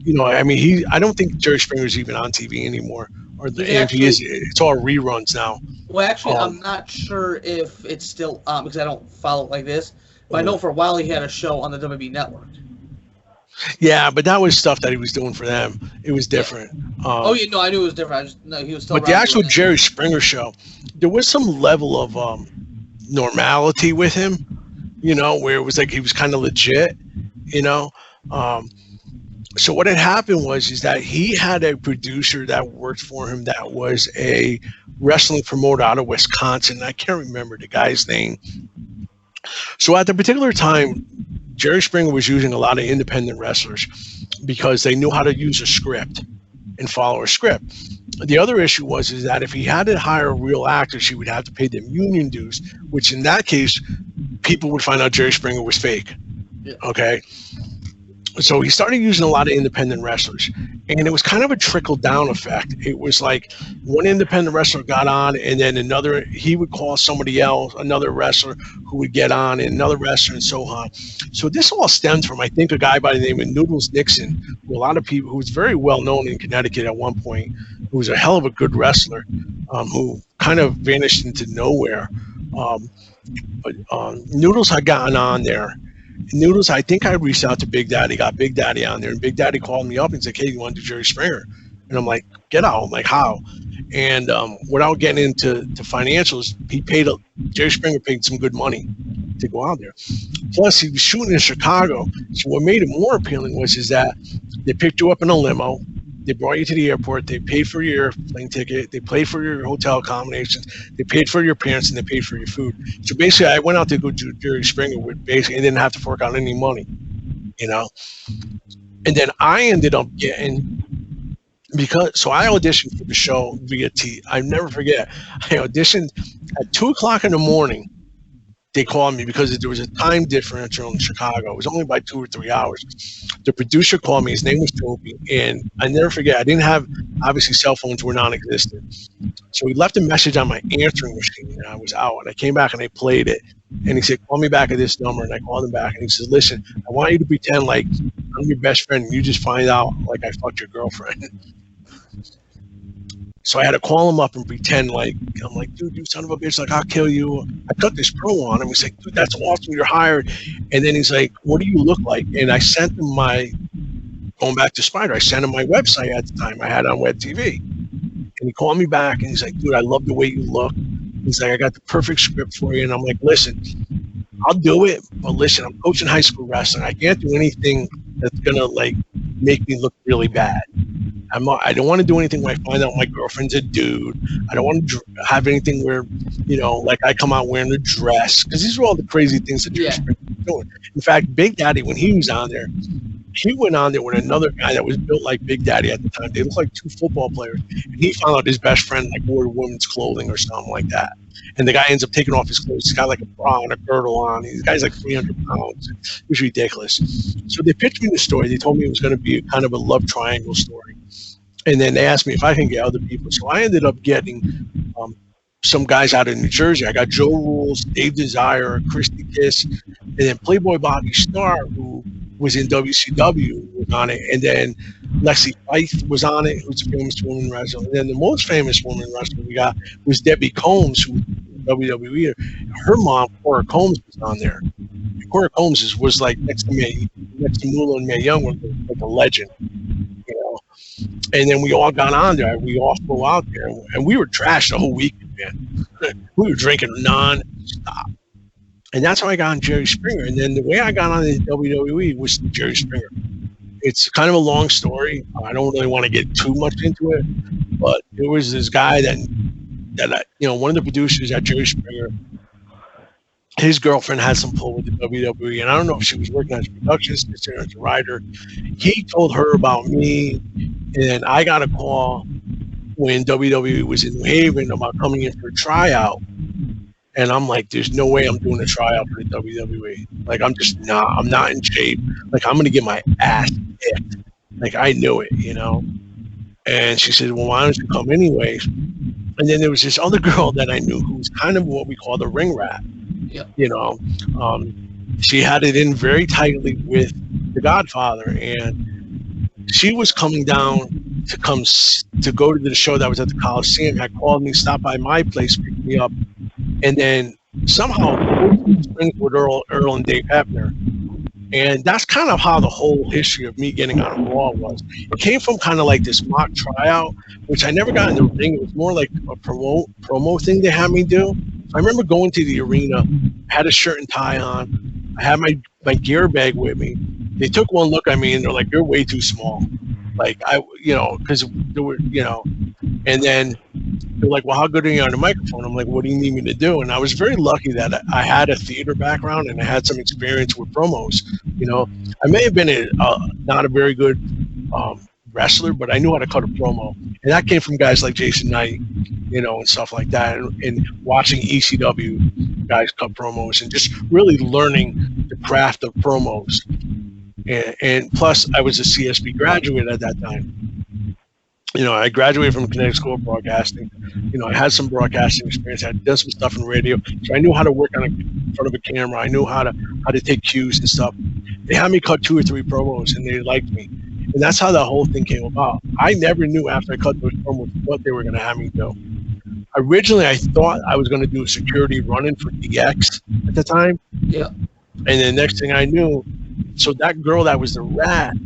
I don't think Jerry Springer is even on TV anymore. Or if he is, it's all reruns now. Well, actually, I'm not sure if it's still on because I don't follow it like this. But I know for a while he had a show on the WWE Network. Yeah, but that was stuff that he was doing for them. It was different. Oh, yeah, no, I knew it was different. He was still. But the actual Jerry Springer Show, there was some level of normality with him, you know, where it was like he was kind of legit, you know. So what had happened is that he had a producer that worked for him that was a wrestling promoter out of Wisconsin. I can't remember the guy's name. So at the particular time, Jerry Springer was using a lot of independent wrestlers because they knew how to use a script and follow a script. The other issue is that if he had to hire real actors, he would have to pay them union dues, which in that case, people would find out Jerry Springer was fake. Yeah. Okay. So he started using a lot of independent wrestlers, and it was kind of a trickle-down effect. It was like one independent wrestler got on, and then he would call somebody else, another wrestler who would get on, and another wrestler, and so on. So this all stemmed from, I think, a guy by the name of Noodles Nixon, who was very well known in Connecticut at one point, who was a hell of a good wrestler, who kind of vanished into nowhere. But Noodles had gotten on there. Noodles, I think I reached out to Big Daddy, got Big Daddy on there, and Big Daddy called me up and said, "Hey, you want to do Jerry Springer?" And I'm like, "Get out!" I'm like, "How?" And without getting into financials, Jerry Springer paid some good money to go out there. Plus, he was shooting in Chicago, so what made it more appealing is that they picked you up in a limo. They brought you to the airport. They paid for your airplane ticket. They paid for your hotel accommodations. They paid for your pants, and they paid for your food. So basically, I went out to go do Jerry Springer and didn't have to fork out any money, you know. And then I ended up getting so I auditioned for the show via I never forget. I auditioned at 2:00 in the morning. They called me because there was a time differential in Chicago. It was only by 2 or 3 hours. The producer called me. His name was Toby. And I never forget, I didn't have, obviously, cell phones were non-existent. So he left a message on my answering machine, and I was out. And I came back, and I played it. And he said, "Call me back at this number." And I called him back. And he says, "Listen, I want you to pretend like I'm your best friend, and you just find out like I fucked your girlfriend." So I had to call him up and pretend like, I'm like, "Dude, you son of a bitch, like, I'll kill you." I cut this promo on him. He's like, "Dude, that's awesome. You're hired." And then he's like, "What do you look like?" And I sent him going back to Spider, I sent him my website at the time. I had it on Web TV. And he called me back and he's like, "Dude, I love the way you look." He's like, "I got the perfect script for you." And I'm like, "Listen, I'll do it. But listen, I'm coaching high school wrestling. I can't do anything that's going to like make me look really bad. I don't want to do anything where I find out my girlfriend's a dude. I don't want to have anything where, you know, like I come out wearing a dress, because these are all the crazy things that Jerry Springer was doing. In fact, Big Daddy, when he was on there, he went on there with another guy that was built like Big Daddy at the time. They looked like two football players. And he found out his best friend like wore women's clothing or something like that. And the guy ends up taking off his clothes. He's got like a bra and a girdle on. This guy's like 300 pounds. It was ridiculous. So they pitched me the story. They told me it was going to be kind of a love triangle story. And then they asked me if I can get other people. So I ended up getting some guys out of New Jersey. I got Joe Rules, Dave Desire, Christy Kiss, and then Playboy Bobby Starr, who was in WCW, was on it. And then Lexi Fife was on it, who's a famous woman wrestler. And then the most famous woman wrestler we got was Debbie Combs, who was in WWE. Her mom, Cora Combs, was on there. And Cora Combs was like next to Moolah and Mae Young, was like a legend, you know. And then we all got on there. We all flew out there, and we were trashed the whole weekend, man. We were drinking non-stop. And that's how I got on Jerry Springer. And then the way I got on the WWE was Jerry Springer. It's kind of a long story. I don't really want to get too much into it, but there was this guy that you know, one of the producers at Jerry Springer, his girlfriend had some pull with the WWE, and I don't know if she was working as a production assistant or as a writer. He told her about me, and I got a call when WWE was in New Haven about coming in for a tryout. And I'm like, there's no way I'm doing a tryout for the WWE. Like, I'm not in shape. Like, I'm going to get my ass kicked. Like, I knew it, you know? And she said, well, why don't you come anyways? And then there was this other girl that I knew who was kind of what we call the ring rat. Yep. You know, she had it in very tightly with the Godfather, and she was coming down to go to the show that was at the Coliseum. Had called me, stopped by my place, picked me up, and then somehow springs with Earl and Dave Hebner. And that's kind of how the whole history of me getting on Raw was. It came from kind of like this mock tryout, which I never got in the ring. It was more like a promo thing they had me do. I remember going to the arena, had a shirt and tie on. I had my gear bag with me. They took one look at me and they're like, "You're way too small." Like because there were, and then they're like, "Well, how good are you on the microphone?" I'm like, "What do you need me to do?" And I was very lucky that I had a theater background and I had some experience with promos. I may have been not a very good wrestler, but I knew how to cut a promo, and that came from guys like Jason Knight, and stuff like that, and watching ECW guys cut promos and just really learning the craft of promos. And plus, I was a CSB graduate at that time. I graduated from Connecticut School of Broadcasting. I had some broadcasting experience. I had done some stuff in radio, so I knew how to work in front of a camera. I knew how to take cues and stuff. They had me cut 2 or 3 promos, and they liked me. And that's how the whole thing came about. I never knew after I cut those promos what they were going to have me do. Originally, I thought I was going to do a security run-in for DX at the time. Yeah. And then next thing I knew, so that girl that was the rat,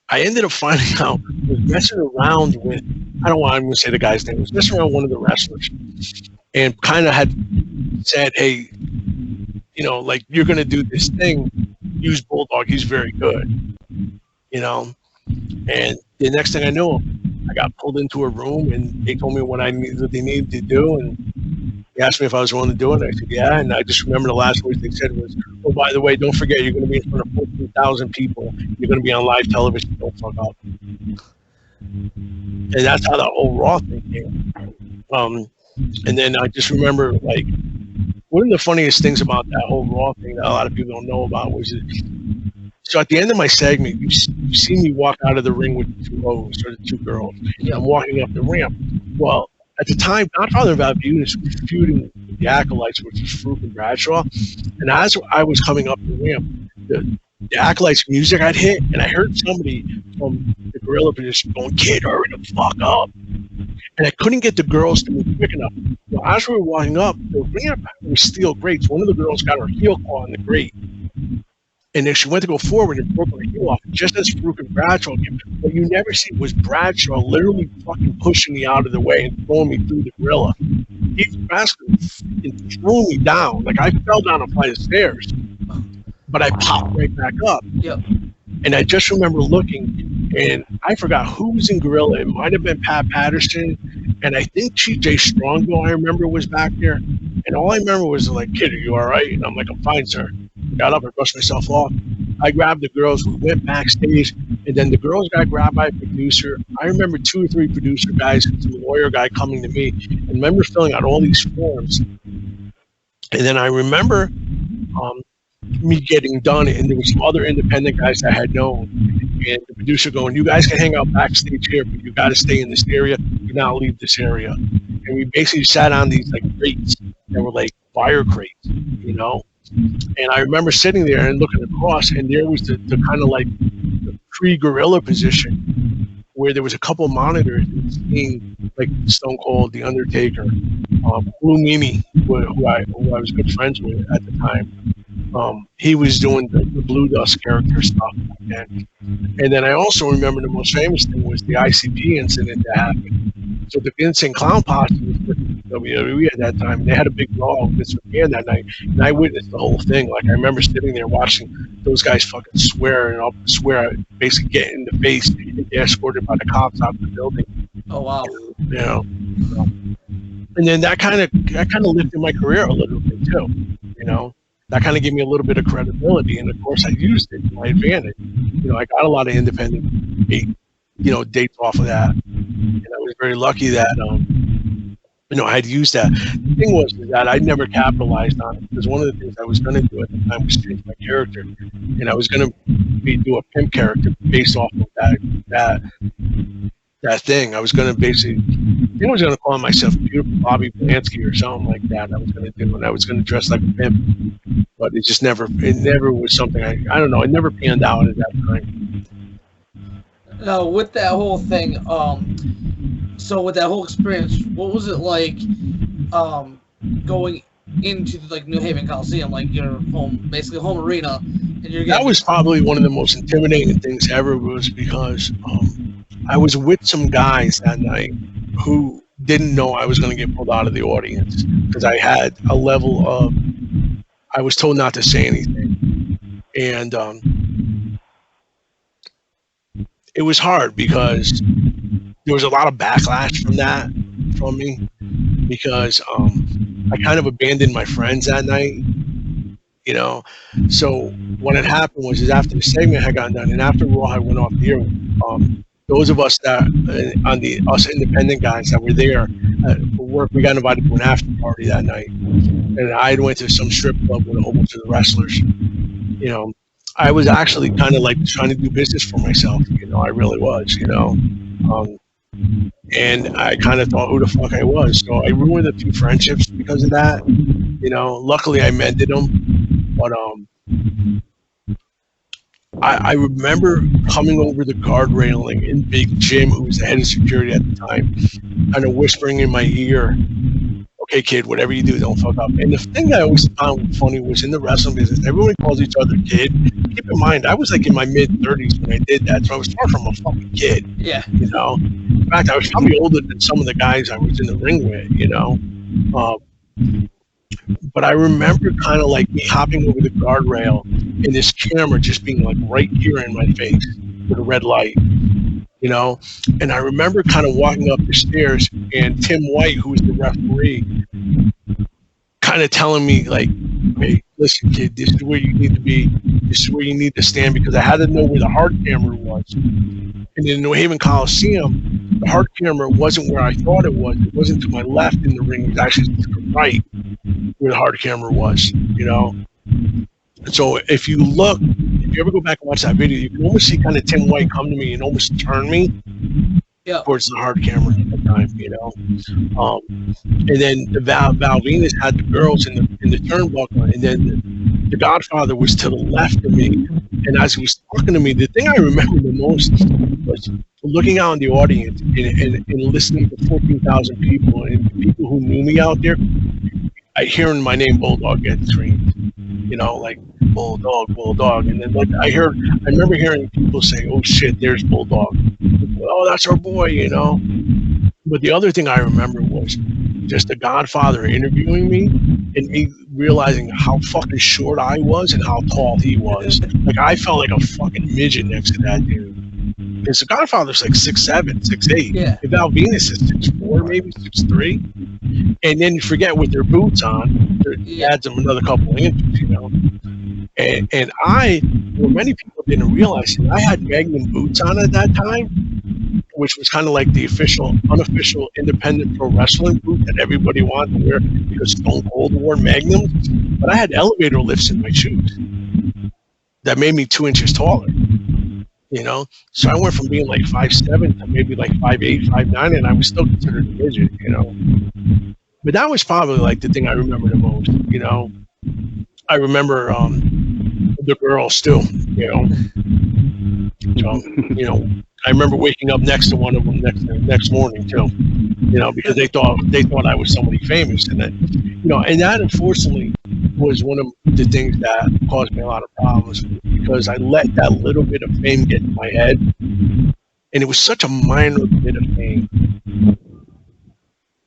I ended up finding out was messing around with, I don't want to say the guy's name, was messing around with one of the wrestlers and kind of had said, "Hey, like, you're going to do this thing, use Bulldog, he's very good," and the next thing I knew, I got pulled into a room and they told me what they needed to do, and they asked me if I was willing to do it. I said, yeah. And I just remember the last words they said was, "Oh, by the way, don't forget, you're going to be in front of 14,000 people. You're going to be on live television. Don't fuck up." And that's how the whole Raw thing came. And then I just remember, like, one of the funniest things about that whole Raw thing that a lot of people don't know about was so at the end of my segment, you see me walk out of the ring with the 2 hoes or the 2 girls. And I'm walking up the ramp. Well, at the time, Godfather of Albuquerque was feuding with the Acolytes, which was Farouk and Bradshaw. And as I was coming up the ramp, the Acolytes music I'd hit, and I heard somebody from the gorilla position going, "Kid, hurry the fuck up." And I couldn't get the girls to move quick enough. Well, as we were walking up, the ramp was steel grates. One of the girls got her heel caught in the grate. And then she went to go forward and broke her heel off, just as Farouk and Bradshaw came. What you never see was Bradshaw literally fucking pushing me out of the way and throwing me through the gorilla. He basically threw me down. Like, I fell down a flight of stairs, but I popped right back up. Yep. And I just remember looking, and I forgot who was in gorilla. It might have been Pat Patterson, and I think TJ Strongbow, I remember, was back there. And all I remember was like, "Kid, are you all right?" And I'm like, "I'm fine, sir." I got up and brushed myself off. I grabbed the girls. We went backstage, and then the girls got grabbed by a producer. I remember 2 or 3 producer guys and some lawyer guy coming to me, and I remember filling out all these forms. And then I remember me getting done, and there was some other independent guys I had known, and the producer going, "You guys can hang out backstage here, but you got to stay in this area. Do not leave this area." And we basically sat on these like crates that were like fire crates, And I remember sitting there and looking across, and there was the kind of like the pre-gorilla position where there was a couple of monitors seeing like Stone Cold, The Undertaker, Blue Mimi, who I was good friends with at the time. He was doing the Blue Dust character stuff. And then I also remember the most famous thing was the ICP incident that happened. So the Vincent Clown Posse was with WWE at that time. They had a big Raw with Vince McMahon that night, and I witnessed the whole thing. Like, I remember sitting there watching those guys fucking swear and basically get in the face and get escorted by the cops out of the building. Oh wow! And then that kind of lifted my career a little bit too. That kind of gave me a little bit of credibility, and of course I used it to my advantage. I got a lot of independent dates off of that, and I was very lucky that I had used that. The thing was that I never capitalized on it, because one of the things I was going to do at the time was change my character, and I was going to do a pimp character based off of that thing. I was going to I was going to call myself Beautiful Bobby Blanski or something like that. I was going to do, and I was going to dress like a pimp, but it never was something I don't know. It never panned out at that time. Now, with that whole thing, so with that whole experience, what was it like going into like New Haven Coliseum, like your home, basically home arena, and you're That was probably one of the most intimidating things ever, was because I was with some guys that night who didn't know I was going to get pulled out of the audience because I had a level of, I was told not to say anything. And it was hard because there was a lot of backlash from me, because I kind of abandoned my friends that night, you know. So what had happened was, is after the segment had gotten done and after Raw had went off the air, those of us that us independent guys that were there for work, we got invited to an after party that night, and I went to some strip club with a whole bunch of the wrestlers. You know, I was actually kind of like trying to do business for myself. You know, I really was. You know, and I kind of thought who the fuck I was. So I ruined a few friendships because of that. You know, luckily I mended them, but I remember coming over the guard railing in Big Jim, who was the head of security at the time, kind of whispering in my ear, "Okay, kid, whatever you do, don't fuck up." And the thing I always found funny was, in the wrestling business, everyone calls each other kid. Keep in mind, I was like in my mid-30s when I did that, so I was far from a fucking kid. Yeah. You know? In fact, I was probably older than some of the guys I was in the ring with, you know? But I remember kind of like me hopping over the guardrail and this camera just being like right here in my face with a red light, you know? And I remember kind of walking up the stairs, and Tim White, who was the referee, kind of telling me like, "Hey, listen, kid, this is where you need to be. This is where you need to stand," because I had to know where the hard camera was. And in the New Haven Coliseum, the hard camera wasn't where I thought it was. It wasn't to my left in the ring. It was actually to the right where the hard camera was, you know? So if you ever go back and watch that video, you can almost see kind of Tim White come to me and almost turn me towards the hard camera at the time, you know. And then the Val Venus had the girls in the turnbuckle, and then the Godfather was to the left of me. And as he was talking to me, the thing I remember the most was looking out in the audience and listening to 14,000 people and people who knew me out there. Hearing my name Bulldog get screamed, you know, like Bulldog, Bulldog. And then like I remember hearing people say, "Oh shit, there's Bulldog. Oh, that's our boy," you know. But the other thing I remember was just the Godfather interviewing me and me realizing how fucking short I was and how tall he was. Like I felt like a fucking midget next to that dude. Because the Godfather's like 6'7", 6'8". Yeah. And Val Venus is 6'4", maybe 6'3". And then you forget with their boots on, it adds them another couple of inches, you know. And what many people didn't realize, is I had Magnum boots on at that time, which was kind of like the unofficial independent pro wrestling boot that everybody wanted to wear because Stone Cold wore Magnums. But I had elevator lifts in my shoes that made me 2 inches taller. You know, so I went from being like 5'7" to maybe like 5'8", 5'9", and I was still considered a midget, you know. But that was probably like the thing I remember the most, you know. I remember the girls too, you know. So, you know, I remember waking up next to one of them next morning too, you know, because they thought I was somebody famous, and then, you know, and that unfortunately was one of the things that caused me a lot of problems, because I let that little bit of fame get in my head, and it was such a minor bit of fame,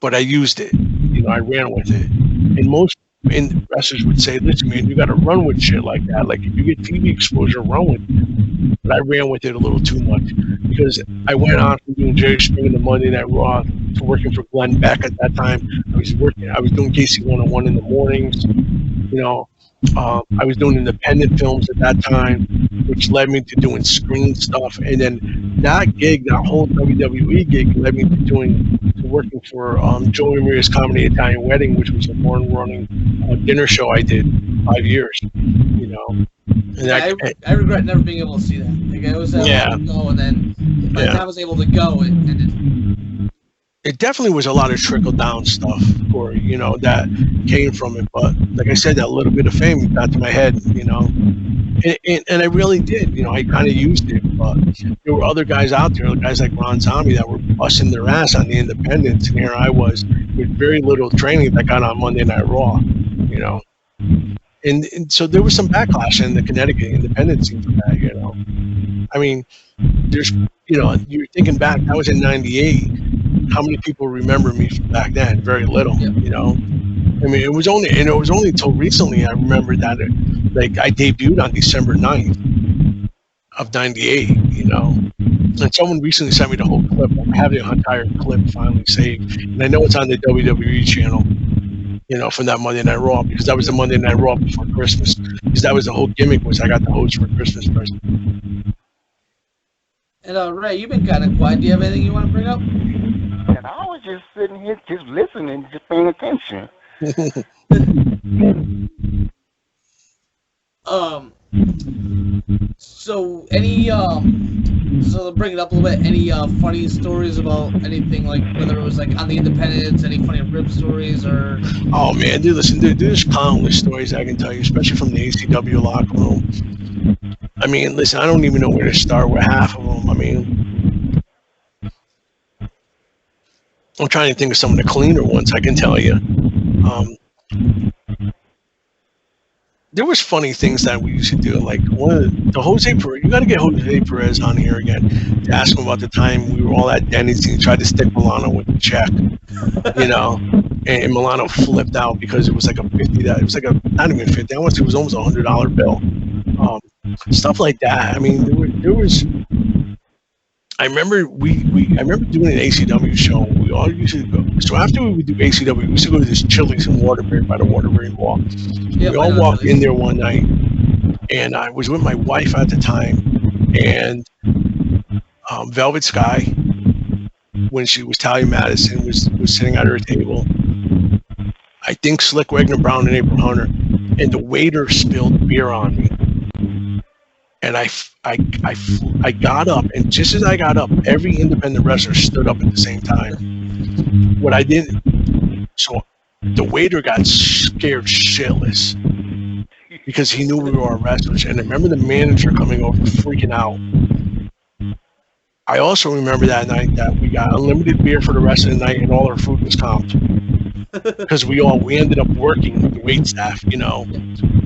but I used it, you know, I ran with it, and most wrestlers would say, "Listen, man, you got to run with shit like that. Like if you get TV exposure, run with it." But I ran with it a little too much, because I went on from doing Jerry Springier the Monday Night Raw to working for Glenn Beck at that time. I was doing KC 101 in the mornings, you know. I was doing independent films at that time, which led me to doing screen stuff, and then that whole WWE gig, led me to working for Joey Maria's Comedy Italian Wedding, which was a morning dinner show I did 5 years, you know. And I regret never being able to see that. Like I was able to go, and then by the time I was able to go, it ended. It definitely was a lot of trickle down stuff, Cory, you know, that came from it. But like I said, that little bit of fame got to my head, you know, And I really did. You know, I kind of used it, but there were other guys out there, guys like Ron Zombie, that were busting their ass on the independents, and here I was with very little training that got on Monday Night Raw. You know, and so there was some backlash in the Connecticut independent scene for that. You know, I mean, there's, you know, you're thinking back, that was in '98. How many people remember me from back then? Very little. You know. I mean, it was only until recently I remember that like I debuted on December 9th of '98, you know. And someone recently sent me the whole clip. I have the entire clip finally saved, and I know it's on the WWE channel, you know, from that Monday Night Raw, because that was the Monday Night Raw before Christmas. Because that was the whole gimmick, was I got the host for Christmas present. And Ray, you've been kind of quiet. Do you have anything you want to bring up? And I was just sitting here, just listening, just paying attention. So any so to bring it up a little bit, any funny stories about anything, like whether it was like on the independents, any funny rib stories or? Oh man, dude, listen, there's countless stories I can tell you, especially from the ACW locker room. I mean, listen, I don't even know where to start with half of them. I mean, I'm trying to think of some of the cleaner ones I can tell you. There was funny things that we used to do, like the Jose Perez. You got to get Jose Perez on here again to ask him about the time we were all at Denny's and he tried to stick Milano with the check, you know, and Milano flipped out because it was like a $50. It was like not even $50. I want to say it was almost $100 bill. Stuff like that. I mean, there was. I remember I remember doing an ACW show. We all used to go. So after we would do ACW, we used to go to this Chili's in Waterbury by the Waterbury Walk. Yeah, we all walked in there one night, and I was with my wife at the time, and Velvet Sky, when she was Talia Madison, was sitting at her table. I think Slick Wagner Brown and April Hunter, and the waiter spilled beer on me. And I got up, and just as I got up, every independent wrestler stood up at the same time. What I did, so the waiter got scared shitless because he knew we were all wrestlers. And I remember the manager coming over, freaking out. I also remember that night that we got unlimited beer for the rest of the night, and all our food was comped. Because we ended up working with the wait staff, you know,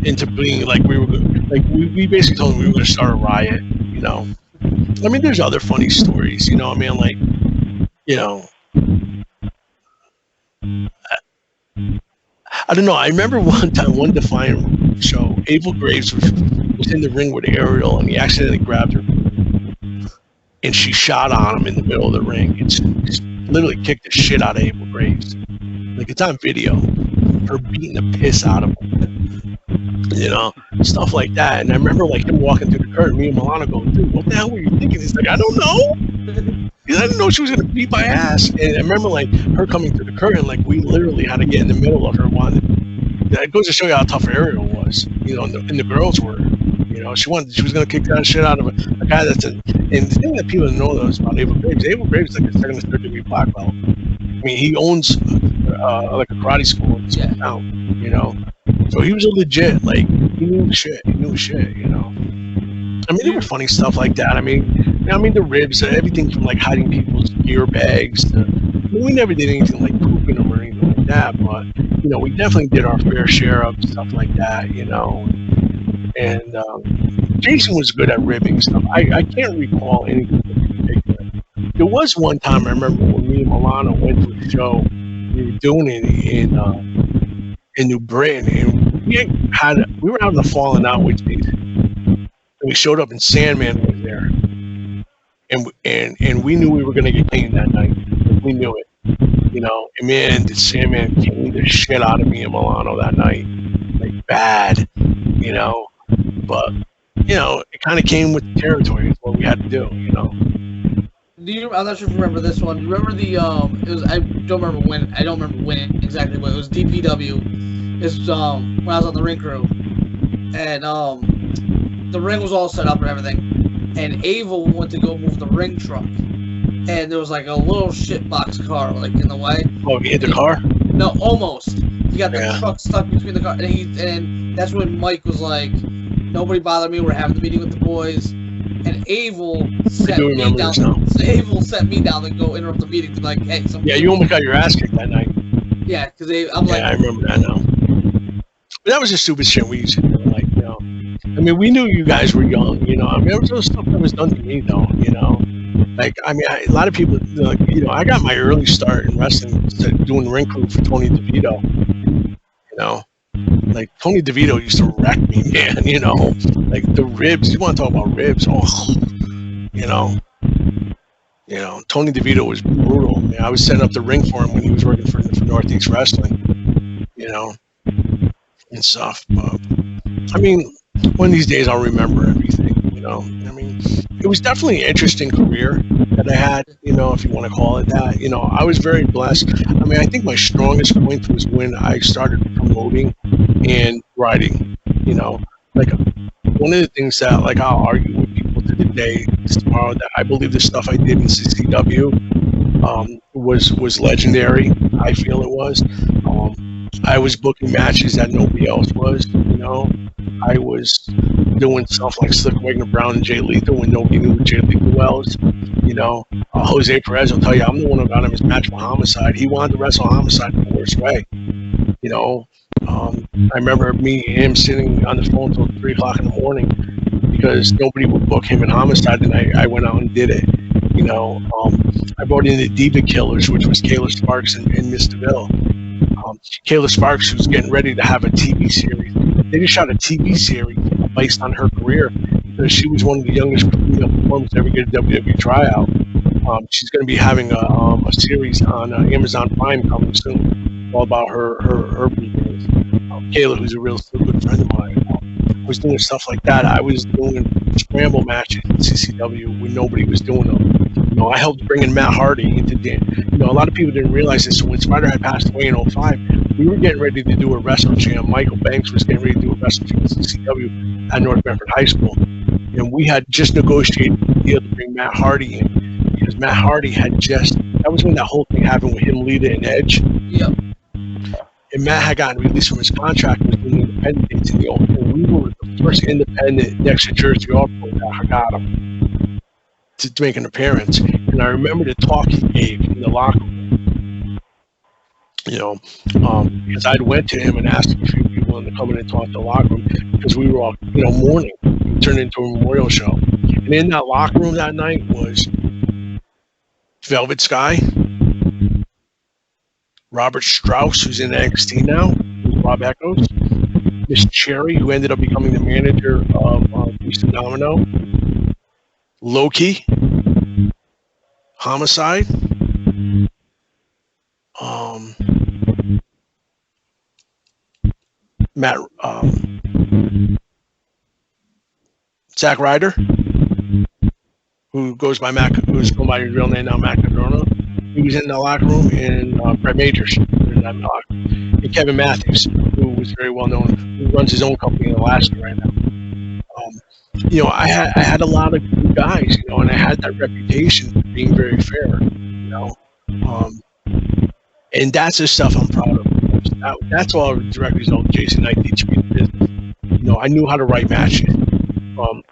into being like we basically told them we were going to start a riot, you know. I mean, there's other funny stories, you know. I mean, like, you know, I don't know. I remember one time, one Defiant show, Abel Graves was in the ring with Ariel, and he accidentally grabbed her, and she shot on him in the middle of the ring. It's literally kicked the shit out of Abel Graves. Like, it's on video, her beating the piss out of him, you know, stuff like that. And I remember, like, him walking through the curtain, me and Milano going, dude, what the hell were you thinking? He's like, I don't know. I didn't know she was going to beat my ass. And I remember, like, her coming through the curtain, like, we literally had to get in the middle of her. That goes to show you how tough Ariel was, you know, and the girls were. You know, she was going to kick that shit out of a guy that's and the thing that people don't know about Abel Graves is like a second or third degree black belt. I mean, he owns like a karate school in his town, you know. So he was a legit, like, he knew shit, you know. I mean, there were funny stuff like that. I mean, the ribs, everything from like hiding people's gear bags to, I mean, we never did anything like pooping them or anything like that, but, you know, we definitely did our fair share of stuff like that, you know. And Jason was good at ribbing stuff. I can't recall anything in particular. There was one time I remember when me and Milano went to a show. We were doing it in New Britain, and we were having a falling out with Jason. And we showed up, and Sandman was there, and we knew we were going to get clean that night. We knew it, you know. And man, did Sandman clean the shit out of me and Milano that night, like bad, you know. But, you know, it kind of came with the territory. It's what we had to do, you know. I'm not sure if you remember this one. Do you remember the I don't remember when exactly, but it was DPW. It's when I was on the ring crew, and the ring was all set up and everything, and Ava went to go move the ring truck, and there was like a little shitbox car like in the way. Oh, he hit the car? No, almost. He got the truck stuck between the car, and that's when Mike was like, Nobody bothered me. We're having the meeting with the boys, and Abel set me down. So Abel set me down to go interrupt the meeting to be like, hey, you almost got your ass kicked that night. Yeah, because I'm like, I remember that now. But that was just stupid shit we used to do. Like, you know, I mean, we knew you guys were young. You know, I mean, there was stuff that was done to me though. You know, like, I mean, a lot of people, like, you know, I got my early start in wrestling doing ring crew for Tony DeVito. You know, like Tony DeVito used to wreck me, man. You know, like the ribs. You want to talk about ribs? Oh, you know. You know, Tony DeVito was brutal. Man, I was setting up the ring for him when he was working for Northeast Wrestling, you know, and stuff. But, I mean, one of these days I'll remember everything, you know. I mean, it was definitely an interesting career that I had, you know, if you want to call it that. You know, I was very blessed. I mean, I think my strongest point was when I started promoting and writing, you know. Like, one of the things that, like, I'll argue with people to the day tomorrow, that I believe the stuff I did in CCW was legendary. I feel it was. I was booking matches that nobody else was, you know. I was doing stuff like Slick Wagner Brown and Jay Lethal when nobody knew who Jay Lethal was, you know. Jose Perez will tell you, I'm the one who got him his match with Homicide. He wanted to wrestle Homicide in the worst way, you know. I remember me and him sitting on the phone until 3 o'clock in the morning because nobody would book him in Homicide, and I went out and did it. You know, I brought in the Diva Killers, which was Kayla Sparks and Miss DeVille. Kayla Sparks was getting ready to have a TV series. They just shot a TV series based on her career because she was one of the youngest female performers to ever get a WWE tryout. She's going to be having a series on Amazon Prime coming soon, all about her beginnings. Kayla, who's a real good friend of mine, was doing stuff like that. I was doing scramble matches in CCW when nobody was doing them. You know, I helped bring in Matt Hardy into the. You know, a lot of people didn't realize this. So when Spider had passed away in 2005, we were getting ready to do a Wrestle Jam. Michael Banks was getting ready to do a Wrestle Jam in CCW at North Bedford High School, and we had just negotiated the deal to bring Matt Hardy in because Matt Hardy had just. That was when that whole thing happened with him, Lita, and Edge. Yep. And Matt had gotten released from his contract and was doing independent dates in the old. And we were the first independent next to Jersey Offroad that got him to make an appearance. And I remember the talk he gave in the locker room. You know, because I'd went to him and asked a few people to come in and talk to the locker room because we were all, you know, mourning. It turned into a memorial show. And in that locker room that night was Velvet Sky, Robert Strauss, who's in NXT now, who's Rob Echoes, Miss Cherry, who ended up becoming the manager of Houston Domino, Loki, Homicide, Matt, Zack Ryder, who goes by Matt, who's going by his real name now, Matt Cadorna. He was in the locker room, and Brett Majors in that locker room. And Kevin Matthews, who was very well known, who runs his own company in Alaska right now. You know, I had a lot of good guys, you know, and I had that reputation for being very fair, you know. And that's the stuff I'm proud of. That's all a direct result of Jason Knight teaching me the business. You know, I knew how to write matches.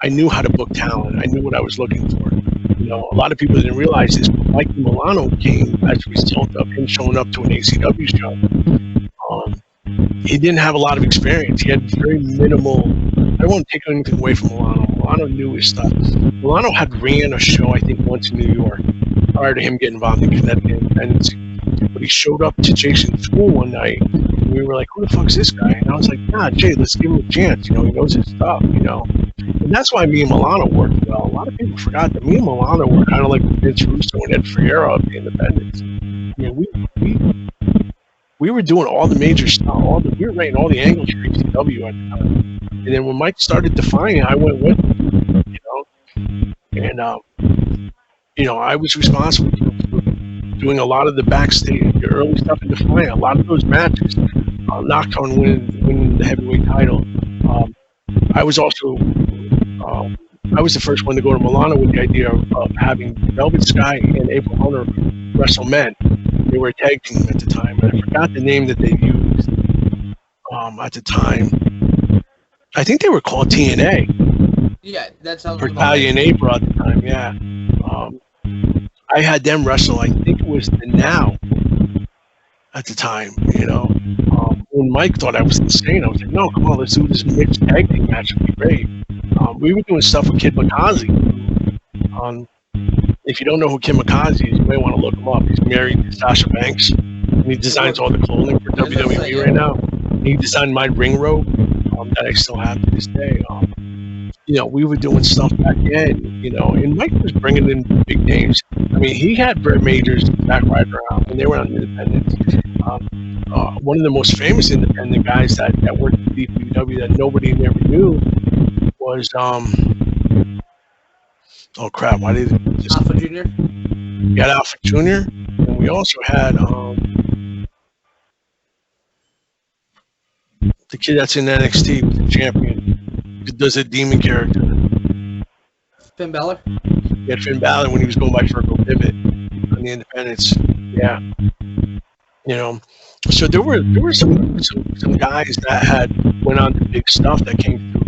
I knew how to book talent. I knew what I was looking for. You know, a lot of people didn't realize this, but Mikey Milano came as a result of him showing up to an ACW show. He didn't have a lot of experience. He had very minimal. I don't want to take anything away from Milano. Milano knew his stuff. Milano had ran a show, I think, once in New York prior to him getting involved in Connecticut Independence. But he showed up to Jason's school one night, and we were like, who the fuck's this guy? And I was like, nah, Jay, let's give him a chance. You know, he knows his stuff, you know. And that's why me and Milano worked well. A lot of people forgot that me and Milano were kind of like Vince Russo and Ed Ferreira of the Independents. I mean, we were doing all the major stuff. We were writing all the angles for ECW at the time. And then when Mike started defining, I went with him, you know. And, you know, I was responsible for doing a lot of the backstage, the early stuff in Defiant. A lot of those matches, Nocturne winning the heavyweight title. I was also, I was the first one to go to Milano with the idea of having Velvet Sky and April Hunter wrestle men. They were a tag team at the time, and I forgot the name that they used at the time. I think they were called TNA. Yeah, that sounds For Italian April at the time, yeah. I had them wrestle, I think it was the Now at the time, you know. When Mike thought I was insane, I was like, no, come on, let's do this mixed tag team match. It'd be great. We were doing stuff with Kid Mikaze. If you don't know who Kid Mikaze is, you may want to look him up. He's married to Sasha Banks, and he designs all the clothing for WWE right now. He designed my ring robe that I still have to this day. You know, we were doing stuff back then, you know, and Mike was bringing in big names. I mean, he had Brett Majors and Zack Ryder out when they were on Independence. One of the most famous independent guys that worked at WWE that nobody ever knew was, oh crap, why did it just... Alpha Jr.? We had Alpha Jr., and we also had the kid that's in NXT, the champion. He does a demon character. Finn Balor? He had Finn Balor when he was going by Fergal Pivot on the Independence. Yeah. You know, so there were some guys that had went on to big stuff that came through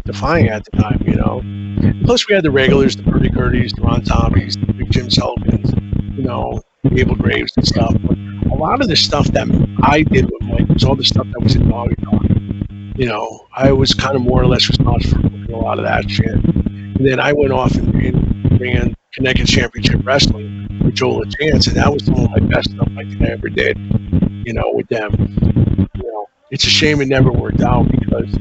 Defying at the time, you know. Plus we had the regulars, the Purdy Curtis, the Ron Tommies, the Big Jim Sullivans, you know, the Abel Graves and stuff. But a lot of the stuff that I did with Mike was all the stuff that was in Doggy Dog. You know, I was kind of more or less responsible for a lot of that shit. And then I went off and ran Connecticut Championship Wrestling with Joel LaChance, and that was some of my best stuff I think I ever did, you know, with them. You know, it's a shame it never worked out because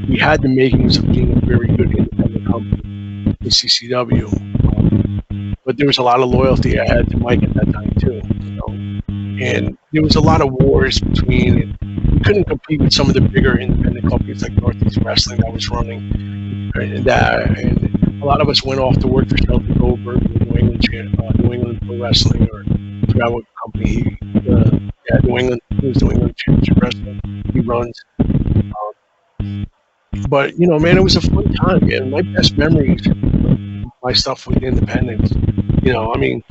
we had the makings of being a very good independent company in CCW. But there was a lot of loyalty I had to Mike at that time too, you know. And there was a lot of wars between, and we couldn't compete with some of the bigger independent companies like Northeast Wrestling that was running, and a lot of us went off to work for Shelby Goldberg, New England Pro Wrestling, or I forgot what company New England Championship Wrestling he runs. But you know, man, it was a fun time, man. My best memories of my stuff with independents. You know, I mean,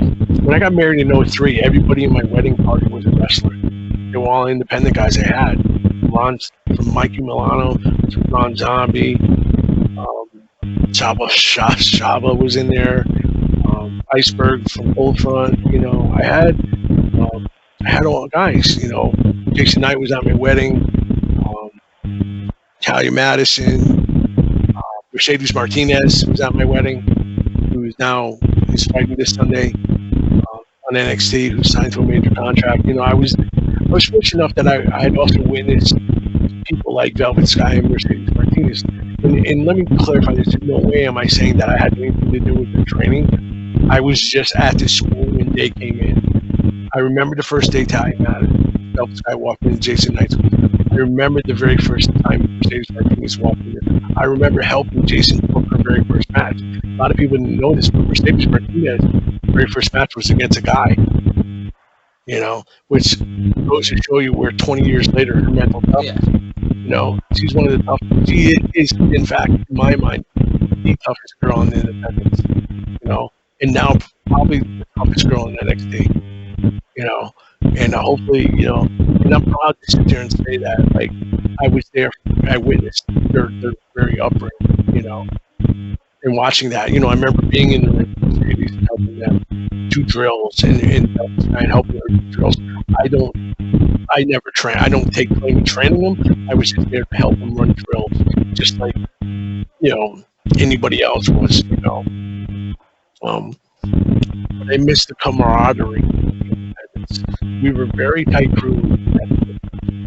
when I got married in '03, everybody in my wedding party was a wrestler. They were all independent guys I had. From Mikey Milano to Ron Zombie, Shaba was in there, Iceberg from Old Front. You know, I had all the guys. You know, Jason Knight was at my wedding. Talia Madison, Mercedes Martinez was at my wedding, who is fighting this Sunday on NXT, who signed to a major contract. You know, I was fortunate enough that I had also witnessed people like Velvet Sky and Mercedes Martinez. And let me clarify this: in no way am I saying that I had anything to do with their training. I was just at the school when they came in. I remember the first day Talia Madison, Velvet Sky walked in, Jason Knight's. I remember the very first time Mercedes Martinez walked in. I remember helping Jason book her very first match. A lot of people didn't know this, but Mercedes Martinez's very first match was against a guy. You know, which goes to show you where 20 years later her mental toughness. Yeah. You know, she's one of the toughest. She is, in fact, in my mind, the toughest girl in the independents. You know, and now probably the toughest girl in NXT. You know, and hopefully, you know, and I'm proud to sit there and say that, like, I was there, I witnessed their very upbringing, you know, and watching that. You know, I remember being in the ring with Mercedes and helping them do drills and helping her do drills. I don't take claim to training them. I was just there to help them run drills, just like, you know, anybody else was, you know. But I missed the camaraderie. We were very tight crew.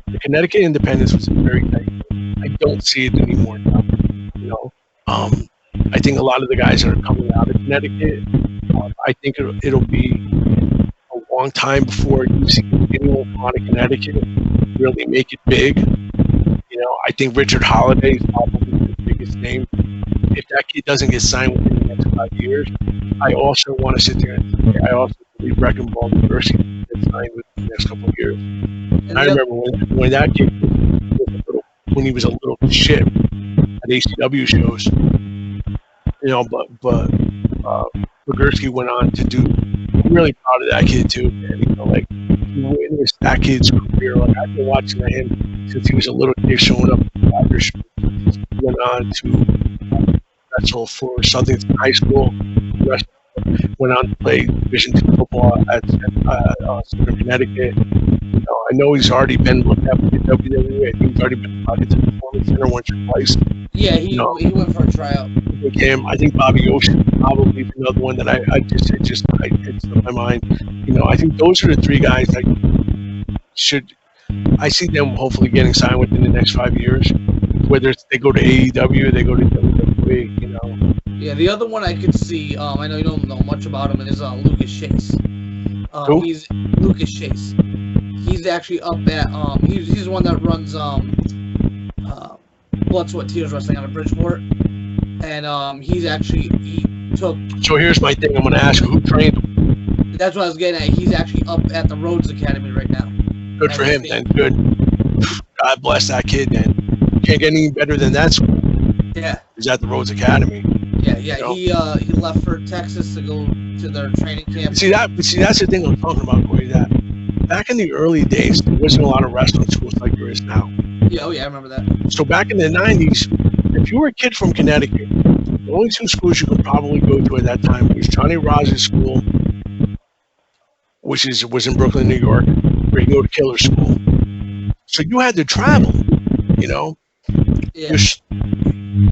The Connecticut Independence was very tight. I don't see it anymore now. You know, I think a lot of the guys that are coming out of Connecticut, I think it'll be a long time before you see anyone come out of Connecticut really make it big. You know, I think Richard Holiday is probably the biggest name. If that kid doesn't get signed within the next 5 years, I also want to sit there and say, I also believe Wrecking Ball University gets signed within the next couple of years. And I remember when that kid when he was a little shit at ACW shows, you know, but Bugursky went on to do. I'm really proud of that kid too, man. You know, like, you witnessed that kid's career. Like, I've been watching him since he was a little kid, showing up He went on to wrestle for Southern High School. Went on to play Division II football at Southern Connecticut. I know he's already been looked at with the WWE. I think he's already been invited to the Performance Center once or twice. Yeah, he went for a tryout. I think Bobby Ocean probably another one that it slipped my mind. I think those are the three guys that I see them hopefully getting signed within the next 5 years. Whether it's they go to AEW or they go to WWE, Yeah, the other one I could see, I know you don't know much about him, is Lucas Chase. He's Lucas Chase. He's actually up at he's the one that runs Blood, Sweat, Tears Wrestling out of Bridgeport, and he took. So here's my thing. I'm going to ask who trained him. That's what I was getting at. He's actually up at the Rhodes Academy right now. Good for him, then. Good. God bless that kid, then. Can't get any better than that school. Yeah. He's at the Rhodes Academy. Yeah. He left for Texas to go to their training camp. See that's the thing I'm talking about, Cory. That back in the early days, there wasn't a lot of wrestling schools like there is now. Yeah, I remember that. So back in the 90s, if you were a kid from Connecticut, the only two schools you could probably go to at that time was Johnny Roz's school, which was in Brooklyn, New York, or you go to Killer School. So you had to travel, Yeah.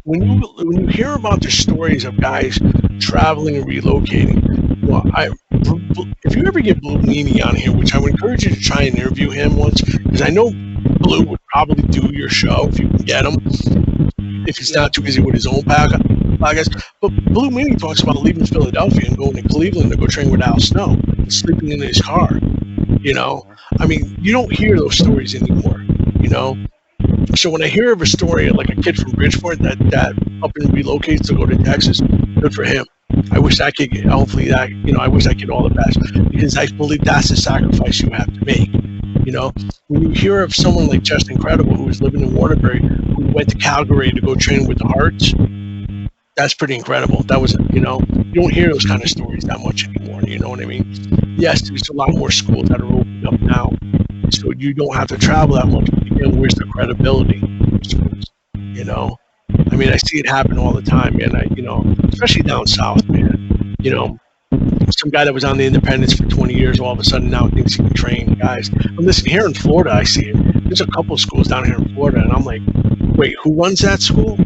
When you hear about the stories of guys traveling and relocating, well, if you ever get Blue Meanie on here, which I would encourage you to try and interview him once, because I know Blue would probably do your show if you can get him, if he's not too busy with his own podcast. But Blue Meanie talks about leaving Philadelphia and going to Cleveland to go train with Al Snow and sleeping in his car. I mean, you don't hear those stories anymore. So when I hear of a story like a kid from Bridgeport that up and relocates to go to Texas, good for him. I wish that kid, hopefully that, I wish that kid all the best, because I believe that's the sacrifice you have to make. When you hear of someone like Just Incredible, who was living in Waterbury, who went to Calgary to go train with the Hearts, that's pretty incredible. That was, you don't hear those kind of stories that much anymore. You know what I mean? Yes, there's a lot more schools that are opening up now, so you don't have to travel that much. But again, where's the credibility? I mean, I see it happen all the time, man. Especially down south, man. Some guy that was on the Independents for 20 years, all of a sudden now thinks he can train guys. And listen, here in Florida, I see it. There's a couple of schools down here in Florida, and I'm like, wait, who runs that school?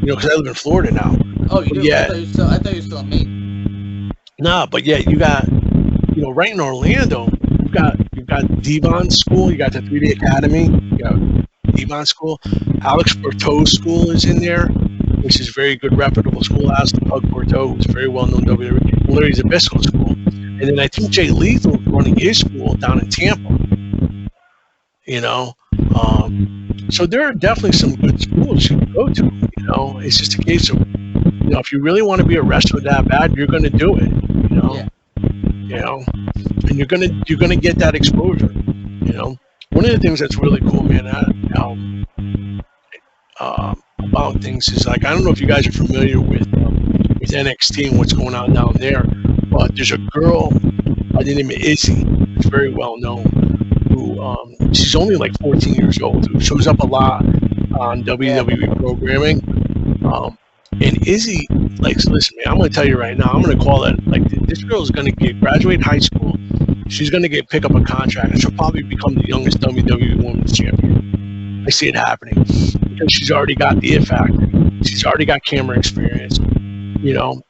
Because I live in Florida now. Oh, you do? Yeah. I thought you were still in Maine. Nah, but yeah, you got, right in Orlando, you've got Devon's school, you got the 3D Academy, you got Devon's school. Alex Borteau's school is in there, which is a very good, reputable school. Alex the Pug Borteau, who's a very well-known WWE. Larry Zabisco school. And then I think Jay Lethal is running his school down in Tampa. So there are definitely some good schools you can go to. It's just a case of, if you really want to be a wrestler that bad, you're going to do it. And you're gonna get that exposure. One of the things that's really cool, man, about things is, like, I don't know if you guys are familiar with NXT and what's going on down there, but there's a girl by the name of Izzy, who's very well known, who she's only like 14 years old, who shows up a lot on WWE programming. And Izzy, listen, man, I'm going to tell you right now, I'm going to call it, this girl is going to graduate high school. She's going to pick up a contract, and she'll probably become the youngest WWE Women's Champion. I see it happening because she's already got the it factor. She's already got camera experience.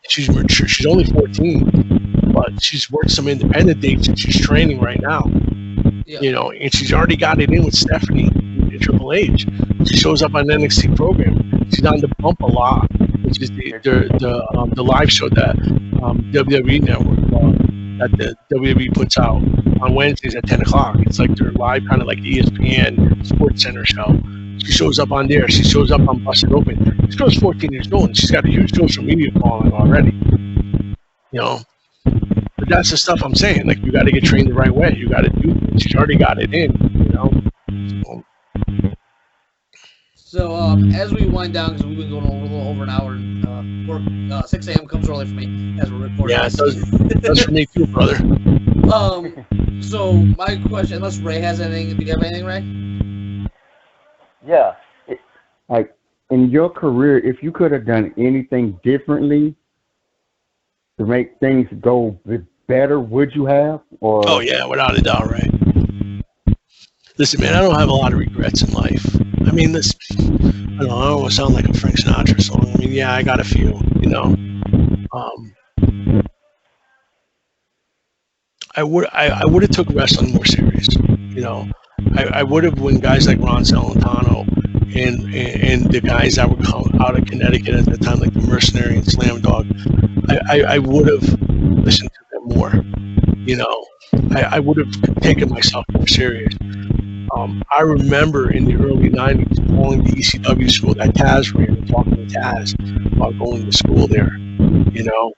She's mature. She's only 14, but she's worked some independent dates, and she's training right now. Yeah. And she's already got it in with Stephanie at Triple H. She shows up on NXT program. She's on the Bump a lot, which is the live show that WWE Network that the WWE puts out on Wednesdays at 10 o'clock. It's like their live, kind of like ESPN Sports Center show. She shows up on there. She shows up on Busted Open. This girl's 14 years old, and she's got a huge social media following already. But that's the stuff I'm saying. You got to get trained the right way. You got to do it. She's already got it in. So as we wind down, because we've been going a little over an hour, 6 a.m. comes early for me as we're recording. Yeah, it does for me too, brother. So my question, unless Ray has anything, do you have anything, Ray? Yeah. in your career, if you could have done anything differently to make things go better, would you have? Or Oh yeah, without a doubt, right? Listen, man, I don't have a lot of regrets in life. I mean, this, I don't want to sound like a Frank Sinatra song. I mean, yeah, I got a few, you know. I would have took wrestling more serious, you know. I would have, when guys like Ron Celentano and the guys that would come out of Connecticut at the time, like the Mercenary and Slam Dog, I would have listened to them more, you know. I would have taken myself more serious. I remember in the early 90s calling the ECW school that Taz ran and talking to Taz about going to school there, you know.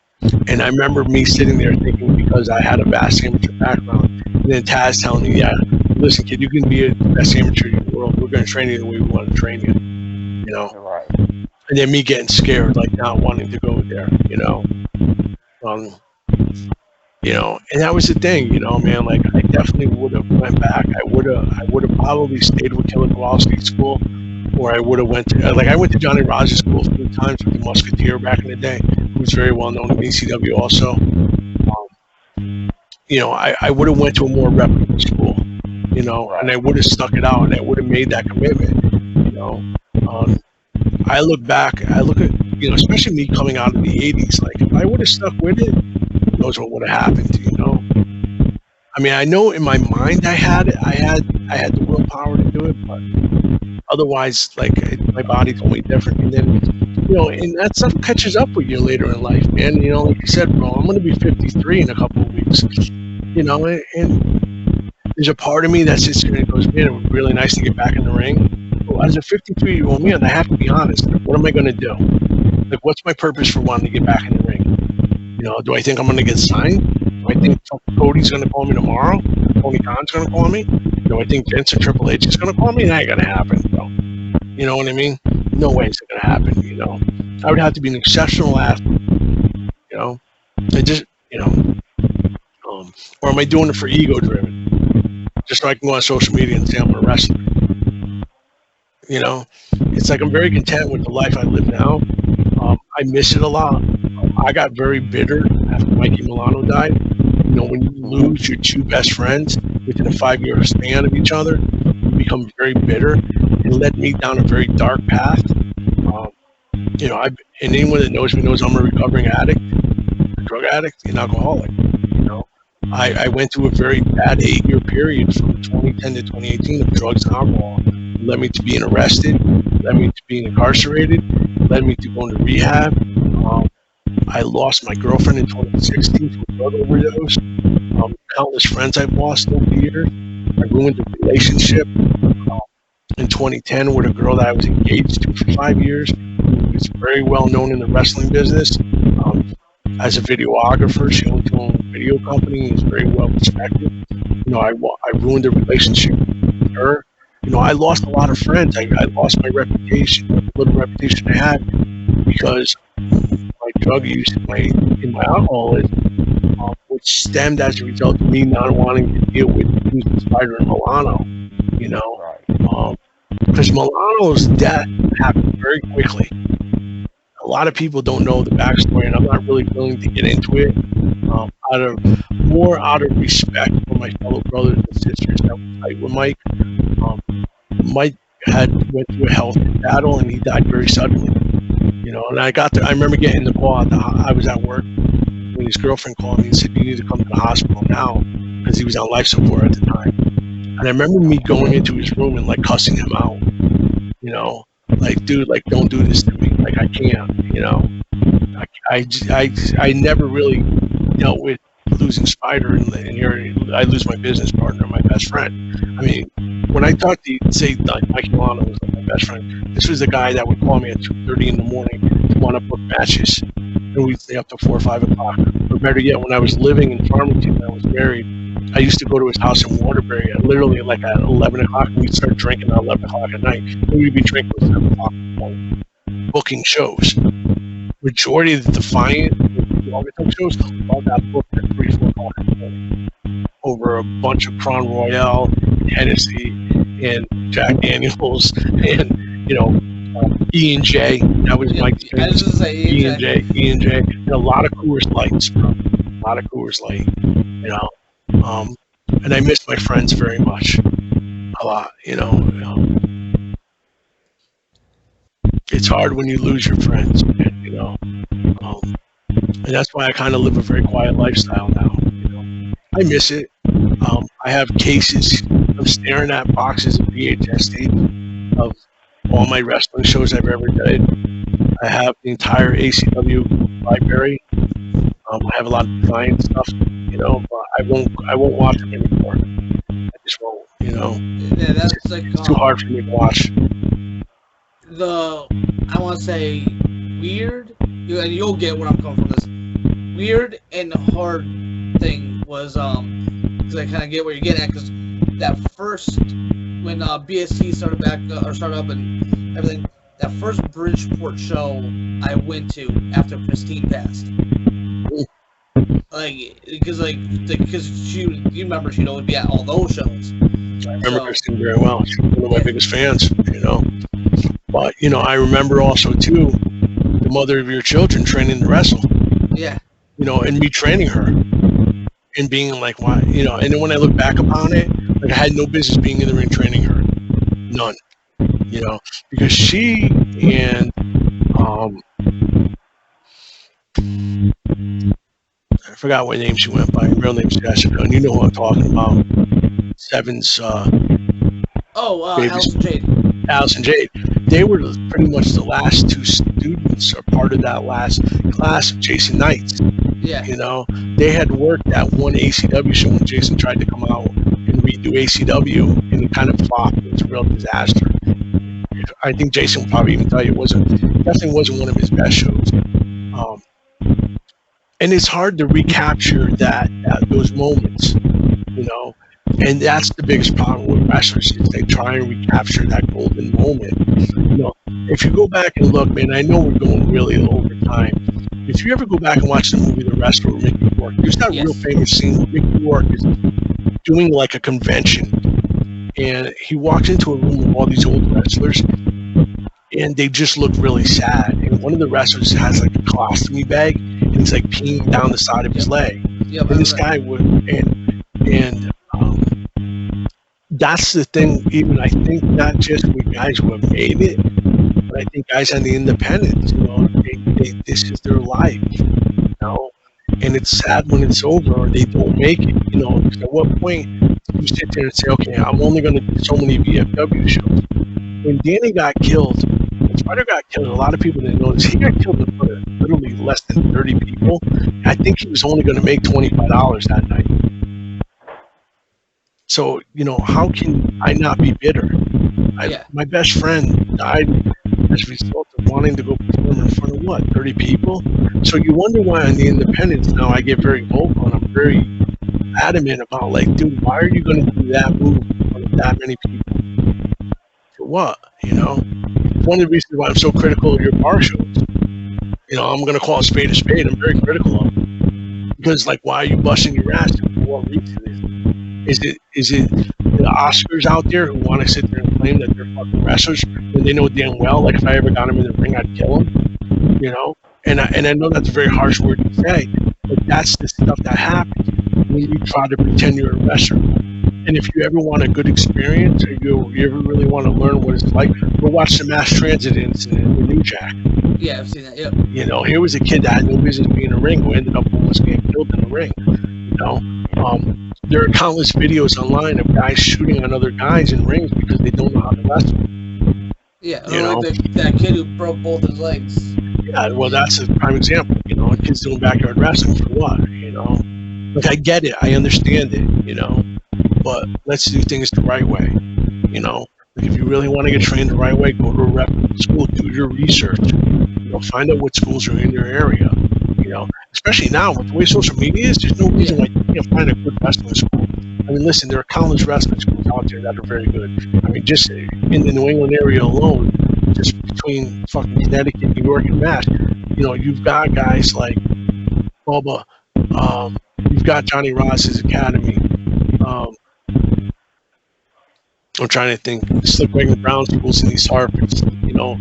And I remember me sitting there thinking, because I had a vast amateur background, and then Taz telling me, yeah, listen, kid, you can be a best amateur in the world. We're going to train you the way we want to train you, you know. right. And then me getting scared, like not wanting to go there, you know. You know, and that was the thing, you know, man. Like, I definitely would have went back. I would have probably stayed with Killer Kowalski School, or I would have went to, like, I went to Johnny Rogers School 3 times with the Musketeer back in the day, who was very well known in ECW also. You know, I would have went to a more reputable school, you know, and I would have stuck it out, and I would have made that commitment, you know. I look at, you know, especially me coming out of the 80s, like, if I would have stuck with it, who knows what would have happened, you know. I mean, I know in my mind I had the willpower to do it, but otherwise, like, my body told me different. And then, you know, and that stuff catches up with you later in life, man. You know, like you said, bro, I'm going to be 53 in a couple of weeks, you know, and there's a part of me that sits there and goes, man, it would be really nice to get back in the ring. Well, as a 53-year-old man, I have to be honest. What am I going to do? Like, what's my purpose for wanting to get back in the ring? You know, do I think I'm going to get signed? Do I think Cody's going to call me tomorrow? Tony Khan's going to call me? Do I think Vince or Triple H is going to call me? That ain't going to happen, bro. You know what I mean? No way it's going to happen, you know. I would have to be an exceptional athlete, you know. I just, you know, or am I doing it for ego-driven? Just so I can go on social media and say I'm a wrestler. You know, it's like I'm very content with the life I live now. I miss it a lot. I got very bitter after Mikey Milano died. You know, when you lose your 2 best friends within a 5-year span of each other, you become very bitter. It led me down a very dark path. You know, and anyone that knows me knows I'm a recovering addict, a drug addict, an alcoholic. You know, I went through a very bad 8-year period from 2010 to 2018 of drugs and alcohol. It led me to being arrested, led me to being incarcerated, led me to going to rehab. I lost my girlfriend in 2016 to a drug overdose. Countless friends I've lost over the years. I ruined a relationship in 2010 with a girl that I was engaged to for 5 years, who was very well known in the wrestling business. As a videographer, she owned her own video company and is very well respected. You know, I ruined a relationship with her. You know, I lost a lot of friends. I lost my reputation, the little reputation I had, because my drug use and my alcoholism, which stemmed as a result of me not wanting to deal with losing Spider and Milano. You know, because Milano's death happened very quickly. A lot of people don't know the backstory, and I'm not really willing to get into it. Out of respect for my fellow brothers and sisters that were fight with Mike. Mike went through a health battle, and he died very suddenly. You know, and I remember getting the call. I was at work when his girlfriend called me and said, "You need to come to the hospital now," because he was on life support at the time. And I remember me going into his room and like cussing him out. You know, like, dude, like, don't do this to me. Like, I can't. You know, I never really dealt with losing Spider, and here I lose my business partner, my best friend. I mean, when I talked to, say, like Mike Milano was like my best friend, this was the guy that would call me at 2:30 in the morning to want to book matches, and we'd stay up to 4 or 5 o'clock. Or better yet, when I was living in Farmington and I was married, I used to go to his house in Waterbury at literally like at 11 o'clock, and we'd start drinking at 11 o'clock at night, and we'd be drinking at 7 o'clock in the morning, booking shows. Majority of the Defiant longer-term shows all got booked at 3, 4 o'clock in the morning over a bunch of Crown Royale, and Hennessy, and Jack Daniels, and, you know, E and J. That was Mike's I was just say E and J. And a lot of Coors Lights, bro. A lot of Coors Light. You know, and I miss my friends very much. A lot. You know. It's hard when you lose your friends, man, you know. And that's why I kind of live a very quiet lifestyle now. You know, I miss it. I have cases of staring at boxes of VHS tape of all my wrestling shows I've ever did. I have the entire ACW library. I have a lot of design stuff, you know, but I won't watch them anymore. I just won't, you know. Yeah, that's it's too hard for me to watch. I want to say weird, and you'll get where I'm coming from. This weird and hard thing was because I kind of get where you're getting at, because that first when BSC started up and everything, that first Bridgeport show I went to after Christine passed. Because you remember she'd always be at all those shows. I remember Christine very well. She's one of my biggest fans, you know. But, you know, I remember also, too, the mother of your children training to wrestle. Yeah. You know, and me training her and being like, why, you know, and then when I look back upon it, like I had no business being in the ring training her. None. You know, because she and, I forgot what name she went by. Her real name's Jessica, and you know who I'm talking about. Seven's, Allison Jade. Allison Jade. They were pretty much the last two students or part of that last class of Jason Knight's. Yeah. You know, they had worked that one ACW show when Jason tried to come out and redo ACW, and it kind of flopped. It was a real disaster. I think Jason will probably even tell you definitely wasn't one of his best shows. And it's hard to recapture those moments, you know. And that's the biggest problem with wrestlers, is they try and recapture that golden moment. You know, if you go back and look, man, I know we're going really over time. If you ever go back and watch the movie The Wrestler with Mickey Rourke, there's that real famous scene where Mickey Rourke is doing like a convention, and he walks into a room with all these old wrestlers, and they just look really sad. And one of the wrestlers has like a colostomy bag, and he's like peeing down the side of his leg. Yeah, and this guy would, and that's the thing. Even I think not just with guys who have made it, but I think guys on the independents, you know, this is their life, you know. And it's sad when it's over or they don't make it, you know. Because at what point you sit there and say, okay, I'm only going to do so many VFW shows. When Danny got killed, when Spider got killed, a lot of people didn't notice. He got killed in front of literally less than 30 people. I think he was only going to make $25 that night. So, you know, how can I not be bitter? My best friend died as a result of wanting to go perform in front of, 30 people? So you wonder why on the independents now I get very vocal and I'm very adamant about, like, dude, why are you going to do that move in front of that many people? For what, you know? One of the reasons why I'm so critical of your bar shows, you know, I'm going to call a spade a spade. I'm very critical of them. Because, like, why are you busting your ass? For what reason? Is it the Oscars out there who want to sit there and claim that they're fucking wrestlers when they know damn well, like, if I ever got them in the ring, I'd kill them, you know? And I know that's a very harsh word to say, but that's the stuff that happens when you try to pretend you're a wrestler. And if you ever want a good experience, or you ever really want to learn what it's like, go watch the mass transit incident with New Jack. Yeah, I've seen that, yep. You know, here was a kid that had no business being in a ring who ended up almost getting killed in the ring, you know? There are countless videos online of guys shooting on other guys in rings because they don't know how to wrestle. Yeah, you know? Like that kid who broke both his legs. Yeah, well, that's a prime example. You know, kids doing backyard wrestling for what? You know, like, I get it, I understand it. You know, but let's do things the right way. You know, like, if you really want to get trained the right way, go to a reputable school, do your research. You know, find out what schools are in your area. You know, especially now with the way social media is, there's no reason why you can't find a good wrestling school. I mean, listen, there are countless wrestling schools out there that are very good. I mean, just in the New England area alone, just between fucking Connecticut, New York, and Mass, you know, you've got guys like Bubba, you've got Johnny Ross's Academy, I'm trying to think. Slick Wagner Brown schools in East Hartford. You know,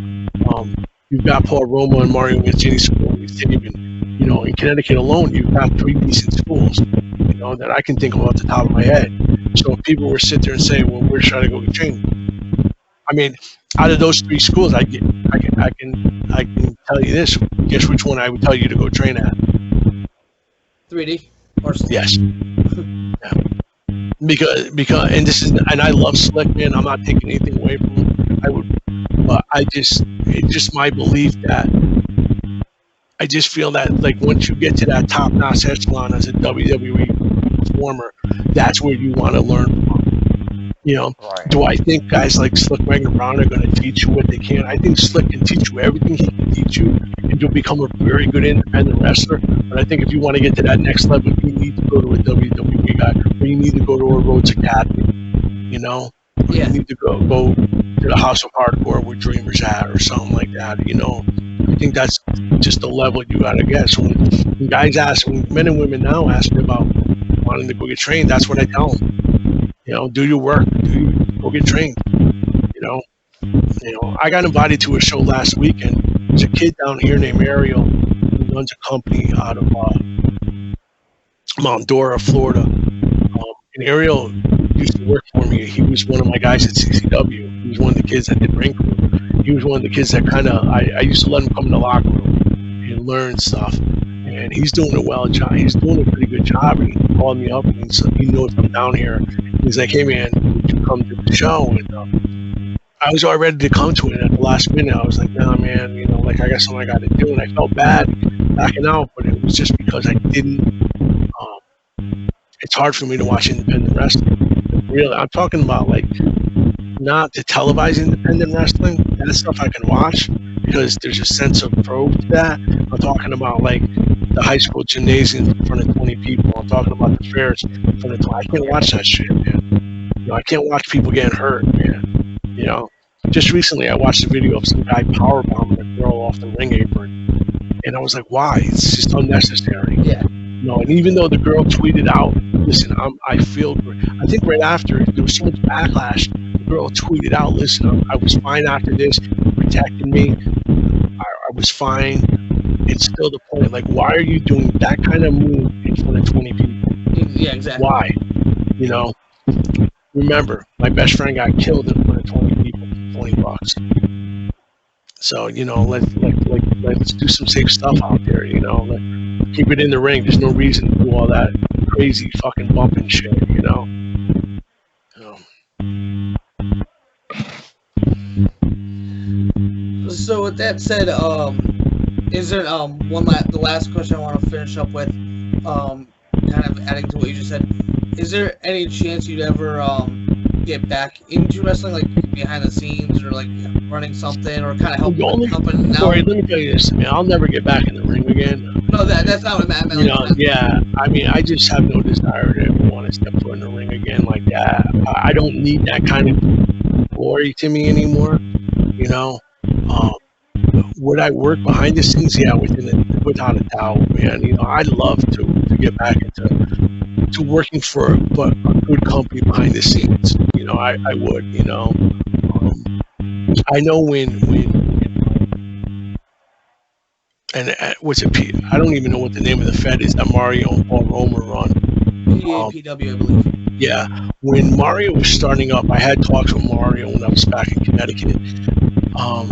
you've got Paul Roma and Mario Mancini school in East Haven. You know, in Connecticut alone, you've got 3 decent schools. You know, that I can think of off the top of my head. So if people were to sit there and say, "Well, where should I go get trained?" I mean, out of those 3 schools, I can tell you this. Guess which one I would tell you to go train at? 3D or yes. Yeah. Because and this is, and I love Slick, man. I'm not taking anything away from him. But it's just my belief that I just feel that, like, once you get to that top-notch echelon as a WWE performer, that's where you want to learn from. You know, right. Do I think guys like Slick Wagner Brown are going to teach you what they can? I think Slick can teach you everything he can teach you, and you'll become a very good independent wrestler. But I think if you want to get to that next level, you need to go to a WWE guy, or you need to go to a Rhodes Academy. You know, you need to go to the House of Hardcore where Dreamer's at, or something like that. You know, I think that's just the level you got to get. So when guys ask, when men and women now ask me about wanting to go get trained, that's what I tell them. You know, do your work, go get trained. You know, I got invited to a show last weekend. There's a kid down here named Ariel who runs a company out of Mount Dora, Florida. And Ariel used to work for me. He was one of my guys at CCW. He was one of the kids that did ring crew. He was one of the kids that kind of, I used to let him come in the locker room and learn stuff. And he's doing a he's doing a pretty good job. And he called me up and he knows I'm down here. He's like, "Hey man, would you come to the show?" And I was all ready to come to it. At the last minute, I was like, "Nah, man, like, I got something I got to do." And I felt bad backing out, but it was just because I didn't. It's hard for me to watch independent wrestling. Really, I'm talking about, like, not to televise independent wrestling. That stuff I can watch because there's a sense of probe to that. I'm talking about, like, the high school gymnasium in front of 20 people. I'm talking about the fairs in front of 20. I can't watch that shit, man. I can't watch people getting hurt, man. Just recently I watched a video of some guy powerbombing a girl off the ring apron, and I was like, why? It's just unnecessary. Yeah. And even though the girl tweeted out, "Listen, I feel great." I think right after there was so much backlash, the girl tweeted out, "Listen, I was fine after this. Protected me. I was fine." It's still the point. Like, why are you doing that kind of move in front of 20 people? Yeah, exactly. Why? Remember, my best friend got killed in front of 20 people for $20. So, let's do some safe stuff out there. Keep it in the ring. There's no reason to do all that crazy fucking bumping shit. So with that said, is there the last question I want to finish up with, kind of adding to what you just said, is there any chance you'd ever get back into wrestling, like behind the scenes, or like running something, or kind of helping the company now? Sorry, let me tell you this. I'll never get back in the ring again. No, that's not what I meant. Yeah. I mean, I just have no desire to ever want to step foot in the ring again like that. I don't need that kind of glory to me anymore. Would I work behind the scenes? Yeah, without a doubt, man. I'd love to get back into working for a good company behind the scenes. I would. I know when and what's it? I don't even know what the name of the Fed is that Mario and Paul Roma run. PAPW, I believe. Yeah, when Mario was starting up, I had talks with Mario when I was back in Connecticut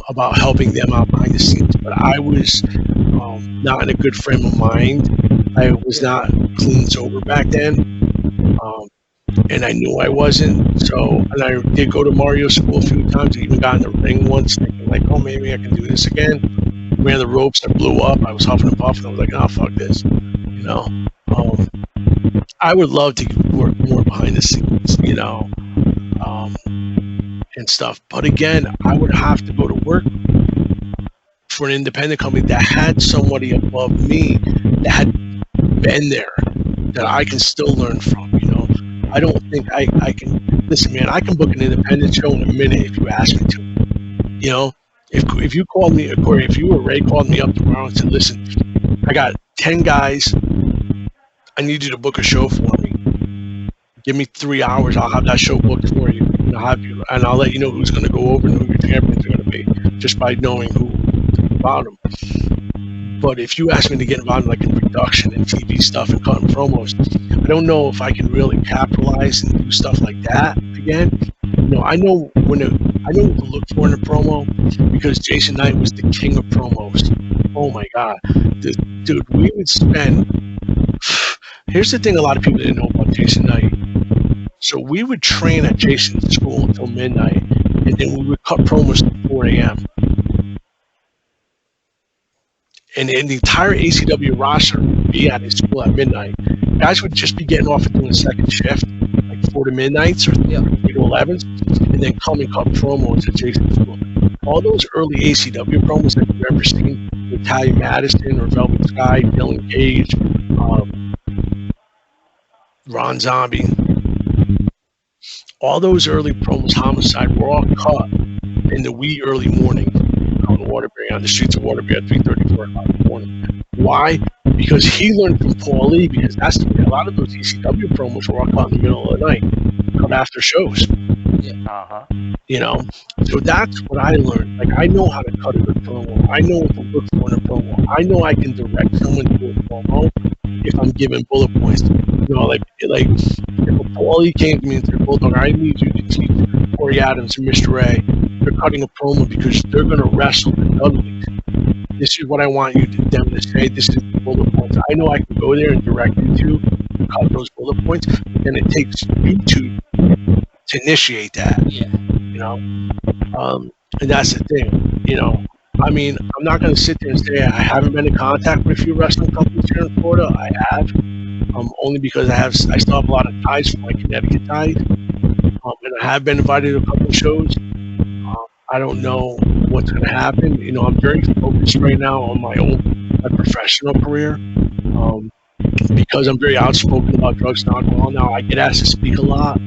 about helping them out behind the scenes. But I was not in a good frame of mind. I was not clean sober back then, and I knew I wasn't. So, and I did go to Mario's school a few times. I even got in the ring once, thinking like, "Oh, maybe I can do this again." Ran the ropes, I blew up. I was huffing and puffing. I was like, "Oh, fuck this," I would love to work more behind the scenes, and stuff. But again, I would have to go to work for an independent company that had somebody above me that had been there, that I can still learn from. I don't think I can. Listen, man, I can book an independent show in a minute if you ask me to. If you called me, Corey, if you or Ray called me up tomorrow and said, "Listen, I got 10 guys. I need you to book a show for me. Give me 3 hours. I'll have that show booked for you." and I'll let you know who's going to go over and who your champions are going to be just by knowing who about them. But if you ask me to get involved like in production and TV stuff and cutting promos, I don't know if I can really capitalize and do stuff like that again. I know what to look for in a promo, because Jason Knight was the king of promos. Oh my God, dude, we would spend. Here's the thing: a lot of people didn't know about Jason Knight. So we would train at Jason's school until midnight, and then we would cut promos at 4 a.m. And the entire ACW roster would be at his school at midnight. Guys would just be getting off and doing a second shift, like 4 to midnights or 3 to 11s, and then come and cut promos at Jason's school. All those early ACW promos that you've ever seen, with Tally Madison or Velvet Sky, Dylan Cage, Ron Zombie, all those early promos, Homicide, were all cut in the wee early morning on Waterbury, on the streets of Waterbury at 3:34 o'clock in the morning. Why? Because he learned from Paul Lee, because that's the way a lot of those ECW promos were all cut in the middle of the night, cut after shows. So that's what I learned. Like, I know how to cut a good promo. I know what to look for in a promo. I know I can direct someone to a promo if I'm given bullet points. Like if a Paulie came to me and said, Bulldog, I need you to teach Corey Adams and Mr. A. They're cutting a promo because they're going to wrestle in Dudley. This is what I want you to them to say. This is the bullet points. I know I can go there and direct you to cut those bullet points, but then it takes you to initiate that. And that's the thing. I mean, I'm not going to sit there and say I haven't been in contact with a few wrestling companies here in Florida. I have, only because I still have a lot of ties from my Connecticut ties, and I have been invited to a couple of shows. I don't know what's going to happen. I'm very focused right now on my professional career, because I'm very outspoken about drugs and alcohol now. I get asked to speak a lot.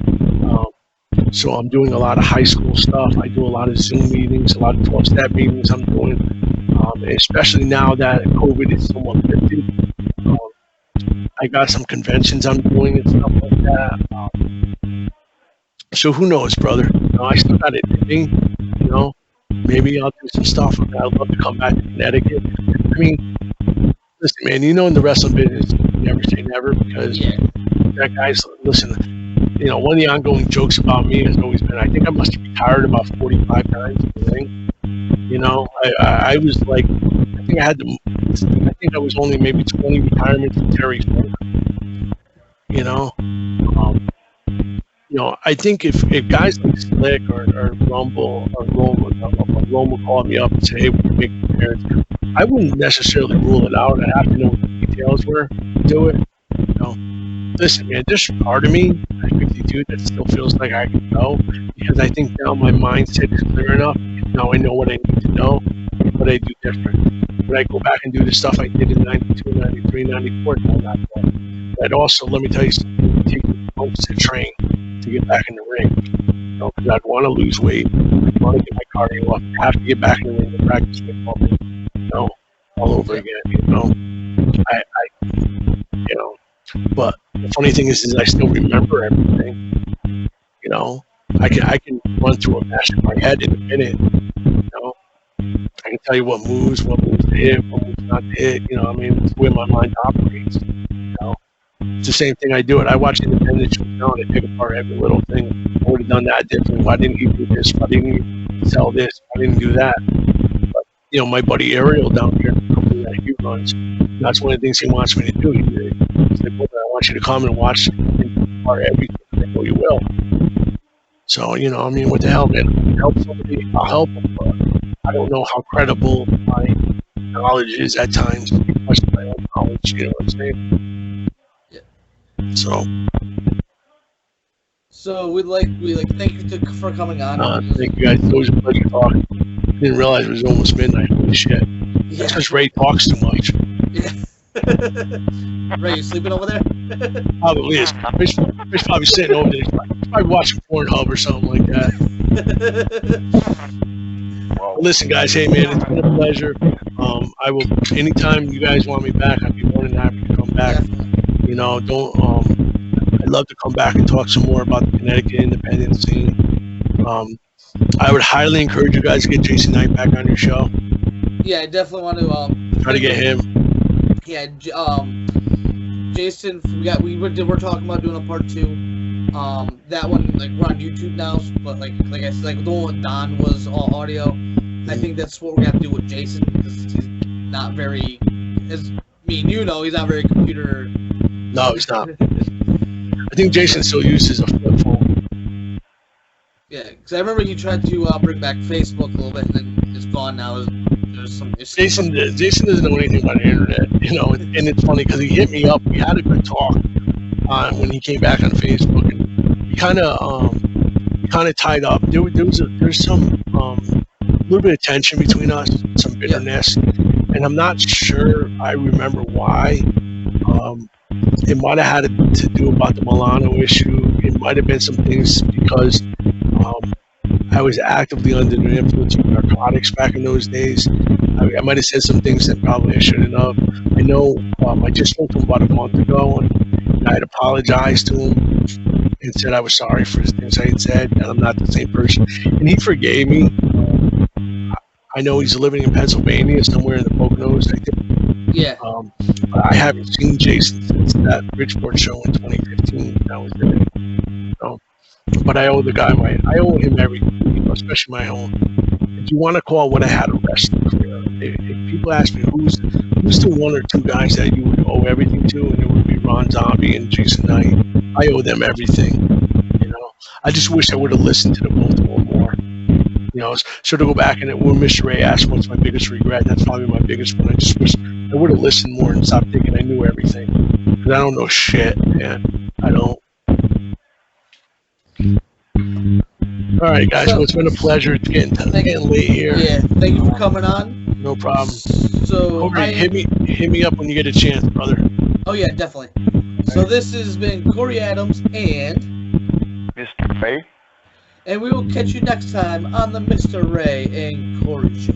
So I'm doing a lot of high school stuff. I do a lot of Zoom meetings, a lot of 12-step meetings I'm doing, especially now that COVID is somewhat lifted. I got some conventions I'm doing and stuff like that. So who knows, brother? I still got it in me. Maybe I'll do some stuff. I'd love to come back to Connecticut. I mean, listen, man, in the wrestling business, you never say never, because that guy's, listen, one of the ongoing jokes about me has always been, I think I must have retired about 45 times in the ring. I was like, I think I was only maybe 20 retirements from Jerry Springier. I think if guys like Slick or Rumble or Roma called me up and say, hey, we can make the appearance, I wouldn't necessarily rule it out. I'd have to know what the details were to do it. Listen, man, there's part of me at 52 that still feels like I can go, because I think now my mindset is clear enough. Now I know what I need to know, what I do different. When I go back and do the stuff I did in 92, 93, 94, not going. But also, let me tell you something, it takes months to train to get back in the ring. Because I'd want to lose weight, I'd want to get my cardio up, I have to get back in the ring to practice with pumping, all over again, But the funny thing is I still remember everything. I can run through a match in my head in a minute. I can tell you what moves to hit, what moves not to hit. It's the way my mind operates. It's the same thing I do. I watch independent shows now and I pick apart every little thing. I would have done that differently. Why didn't he do this? Why didn't he sell this? Why didn't he do that? But, my buddy Ariel down here, the company that he runs, that's one of the things he wants me to do. He said, well, I want you to come and watch everything. I know you will. So, what the hell, man? If I can help somebody, I'll help them. But I don't know how credible my knowledge is at times, especially my own knowledge, you know what I'm saying? Yeah. So we thank you for coming on. Thank you guys. It was a pleasure talking. Didn't realize it was almost midnight. Holy shit. Yeah. That's because Ray talks too much. Yeah. Ray, you sleeping over there? Probably is. He's probably sitting over there. He's probably watching Pornhub or something like that. Well, listen, guys. Hey, man, it's been a pleasure. I will, anytime you guys want me back, I'd be more than happy to come back. I'd love to come back and talk some more about the Connecticut independent scene. I would highly encourage you guys to get Jason Knight back on your show. Yeah, I definitely want to Try to get him. Yeah, Jason, we're talking about doing a part 2. That one, like, we're on YouTube now, but like I said, like the one with Don was all audio. I think that's what we're gonna do with Jason, because he's not very, as me and you know, he's not very computer. No, he's not. I think Jason still uses a flip phone. Yeah, because I remember he tried to bring back Facebook a little bit, and then it's gone now. There's some issues. Jason doesn't know anything about the internet, you know, and it's funny because he hit me up. We had a good talk when he came back on Facebook, and we kind of tied up. There's some little bit of tension between us, some bitterness, and I'm not sure I remember why. It might have had to do about the Milano issue. It might have been some things because I was actively under the influence of narcotics back in those days. I might have said some things that probably I shouldn't have. I know I just spoke to him about a month ago, and I had apologized to him and said I was sorry for the things I had said, and I'm not the same person. And he forgave me. I know he's living in Pennsylvania, somewhere in the Poconos, I think. Yeah. But I haven't seen Jason since that Bridgeport show in 2015. That was it. So, but I owe the guy I owe him everything, you know, especially my home. If you want to call what I had a wrestling career, if people ask me who's the 1 or 2 guys that you would owe everything to, and it would be Ron Zombie and Jason Knight. I owe them everything. You know, I just wish I would have listened to them both more. You know, so to go back and when Mr. Ray asked what's my biggest regret, that's probably my biggest one. I just wish I would have listened more and stopped thinking I knew everything. Because I don't know shit, man. I don't. All right, guys. Well, it's been a pleasure. It's getting late here. Yeah, thank you for coming on. No problem. So, Cory, hit me up when you get a chance, brother. Oh yeah, definitely. So this has been Cory Adams and Mr. Faye. And we will catch you next time on the Mr. Ray and Cory Show.